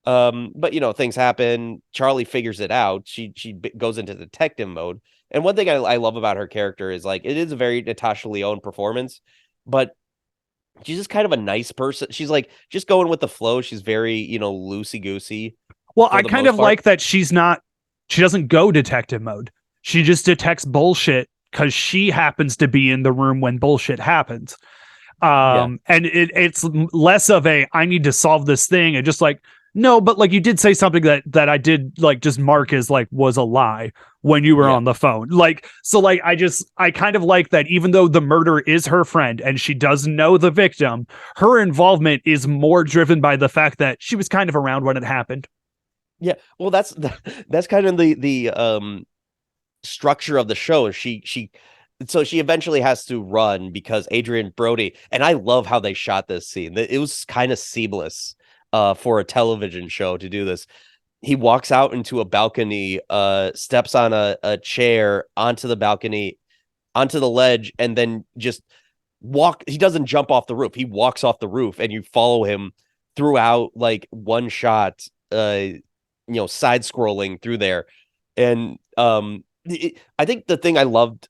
But things happen. Charlie figures it out. She goes into detective mode. And one thing I love about her character is like it is a very Natasha Lyonne performance, but she's just kind of a nice person. She's like just going with the flow. She's very, loosey goosey Well, for I the kind most of part. like that she doesn't go detective mode. She just detects bullshit because she happens to be in the room when bullshit happens. Yeah. And it's less of a I need to solve this thing and just like no, but like you did say something that I did like just mark as like was a lie when you were Yeah. on the phone. Like so like I kind of like that even though the murder is her friend and she does know the victim, her involvement is more driven by the fact that she was kind of around when it happened. Yeah. Well, that's kind of the structure of the show. So she eventually has to run because Adrian Brody, and I love how they shot this scene. It was kind of seamless for a television show to do this. He walks out into a balcony, steps on a chair onto the balcony, onto the ledge, and then just he doesn't jump off the roof. He walks off the roof and you follow him throughout like one shot, side scrolling through there. And I think the thing I loved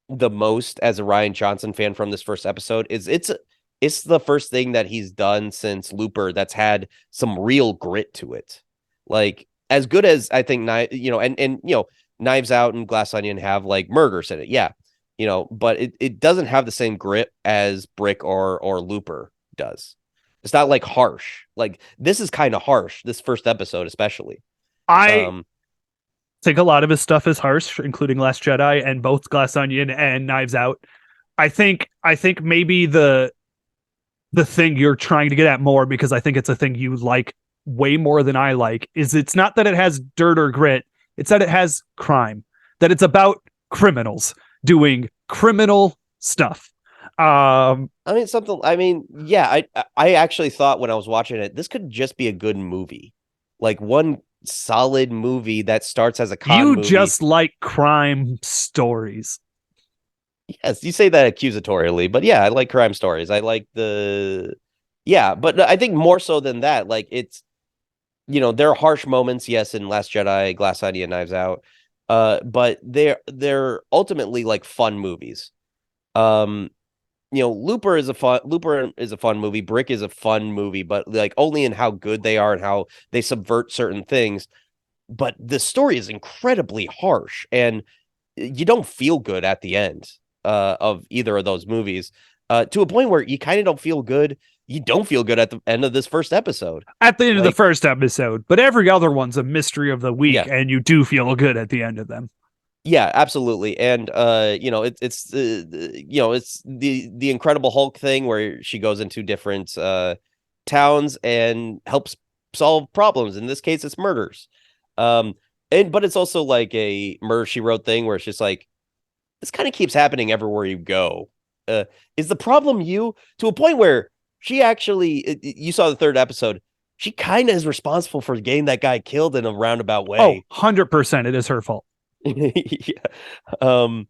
the most as a Ryan Johnson fan from this first episode is it's the first thing that he's done since Looper that's had some real grit to it. Like as good as I think, Knives Out and Glass Onion have like murders in it. Yeah. But it doesn't have the same grit as Brick or Looper does. It's not like harsh. Like this is kind of harsh, this first episode, especially. I Um, think a lot of his stuff is harsh, including Last Jedi and both Glass Onion and Knives Out. I think maybe the thing you're trying to get at more because I think it's a thing you like way more than I like is it's not that it has dirt or grit, it's that it has crime, that it's about criminals doing criminal stuff. yeah, I actually thought when I was watching it, this could just be a good movie. Like one solid movie that starts as a con You movie. just like crime stories. Yes, you say that accusatorily, but yeah, I like crime stories. I like yeah, but I think more so than that, like it's there are harsh moments, yes, in Last Jedi, Glass Onion, Knives Out, but they're ultimately like fun movies. Um, Looper is a fun movie. Brick is a fun movie, but like only in how good they are and how they subvert certain things. But the story is incredibly harsh, and you don't feel good at the end of either of those movies. To a point where you kind of don't feel good. You don't feel good at the end of this first episode. At the end of the Like, first episode, but every other one's a mystery of the week, yeah, and you do feel good at the end of them. yeah, absolutely. And it's the Incredible Hulk thing where she goes into different towns and helps solve problems. In this case, it's murders. Um, but it's also like a Murder She Wrote thing where it's just like this kind of keeps happening everywhere you go. Is the problem you to a point where she actually you saw the third episode? She kind of is responsible for getting that guy killed in a roundabout Oh, way. 100% it is her fault. Yeah. Um,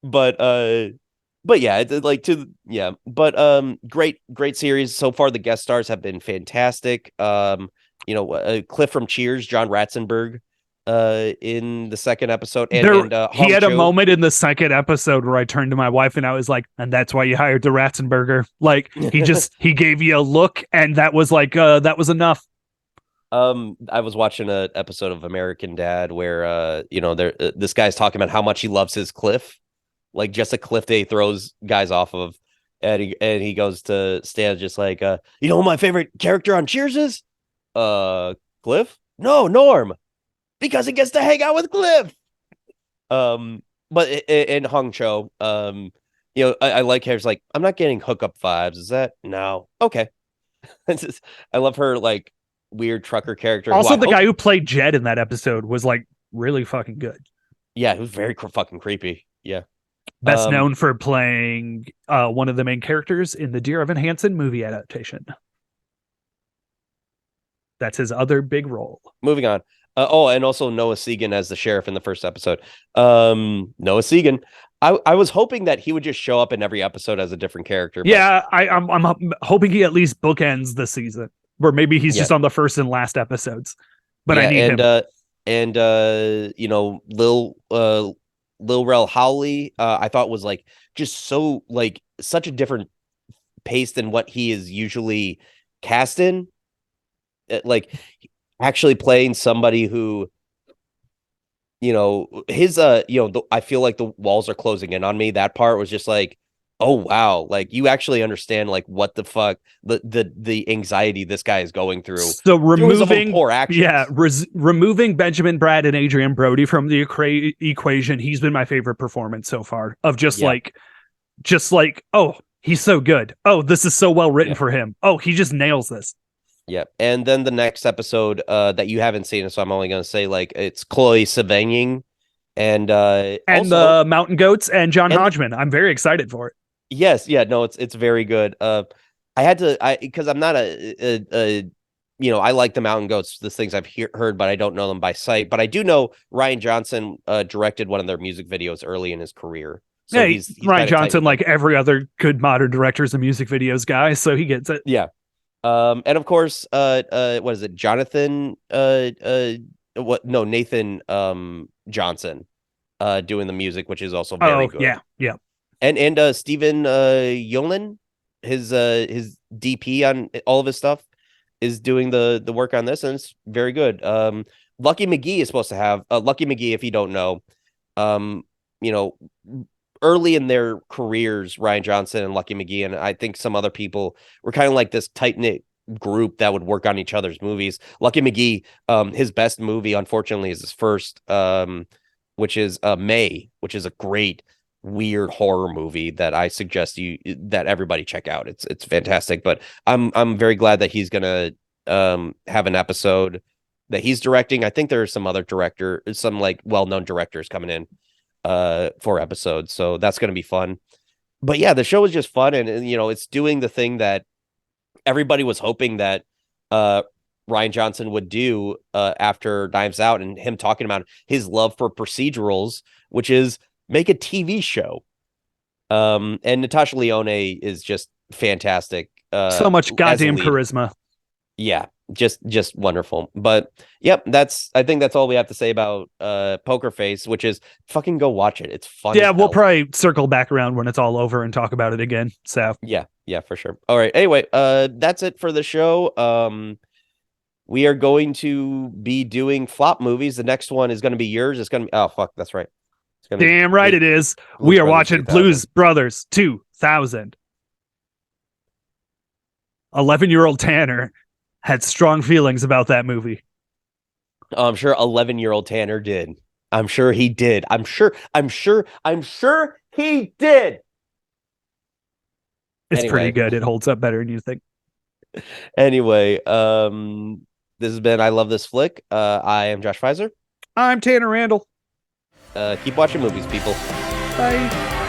but yeah, it's like but great series so far. The guest stars have been fantastic. Cliff from Cheers, John Ratzenberg, in the second episode, and He Hong had a Cho. moment in the second episode where I turned to my wife and I was like, and that's why you hired the Ratzenberger. Like he gave you a look and that was like that was enough. I was watching an episode of American Dad where there this guy's talking about how much he loves his cliff, like just a cliff that he throws guys off of, and he goes to Stan just like who my favorite character on Cheers is? Cliff? No, Norm, because he gets to hang out with Cliff. But in Hong Cho, I like her. Like, I'm not getting hookup vibes. Is that no? Okay. I love her like weird trucker character who Also, I the hope. guy who played Jed in that episode was like really fucking good. Yeah, who's very fucking creepy. Yeah. Best Um, known for playing one of the main characters in the Dear Evan Hansen movie adaptation. That's his other big role. moving on. And also Noah Segan as the sheriff in the first episode. Noah Segan. I was hoping that he would just show up in every episode as a different character, but Yeah, I'm hoping he at least bookends the season, or maybe he's yeah, just on the first and last episodes. But I yeah, need him. Lil Rel Howley, I thought was like just so like such a different pace than what he is usually cast in. Like actually playing somebody who his I feel like the walls are closing in on me. That part was just like, oh wow, like you actually understand like what the fuck the anxiety this guy is going So through his own removing, poor yeah, actions. removing Benjamin Brad and Adrian Brody from the equation, he's been my favorite performance so far. Of Yeah, just like, oh, he's so good. Oh, this is so well written yeah, for him. Oh, he just nails this. yeah. And then the next episode that you haven't seen, so I'm only gonna say like it's Chloe Sevigny and And also the Mountain Goats and John and Hodgman. I'm very excited for it. yes, yeah, no, it's very good. I had to because I'm not I like the Mountain Goats, the things I've heard, but I don't know them by sight. But I do know Ryan Johnson directed one of their music videos early in his career, so Yeah, he's Ryan kind of tight Johnson, with them. like every other good modern director, is a music videos guy, so he gets it. Yeah. And of course, what is it, Jonathan? What? No, Nathan Johnson, doing the music, which is also very Oh good. yeah, yeah. And Stephen Yolen, his DP on all of his stuff, is doing the work on this, and it's very good. Lucky McGee is supposed to have Lucky McGee, if you don't know, um, you know, early in their careers, Ryan Johnson and Lucky McGee, and I think some other people were kind of like this tight knit group that would work on each other's movies. Lucky McGee, his best movie, unfortunately, is his first, which is May, which is a great weird horror movie that I suggest that everybody check out. It's fantastic. But I'm very glad that he's gonna have an episode that he's directing. I think there are some like well-known directors coming in for episodes. So that's gonna be fun. But yeah, the show is just fun and it's doing the thing that everybody was hoping that uh Ryan Johnson would do after Knives Out and him talking about his love for procedurals, which is make a TV show. And Natasha Lyonne is just fantastic So much as a goddamn lead. charisma. Yeah, just wonderful. But yep, I think that's all we have to say about Poker Face, which is fucking go watch it. It's fun Yeah, as we'll hell. probably circle back around when it's all over and talk about it again. So Yeah, yeah, for sure. All right. Anyway, that's it for the show. We are going to be doing flop movies. The next one is going to be yours. It's going to be oh fuck, that's right. It's going to be damn right it is. Blues We are Brothers watching 2000. Blues Brothers 2000. 11-year-old Tanner had strong feelings about that movie. I'm sure 11-year-old Tanner did. I'm sure he did. I'm sure he did. It's pretty Anyway, good. It holds up better than you think. anyway, this has been I Love This Flick. I am Josh Pfizer. I'm Tanner Randall. Keep watching movies, people. Bye.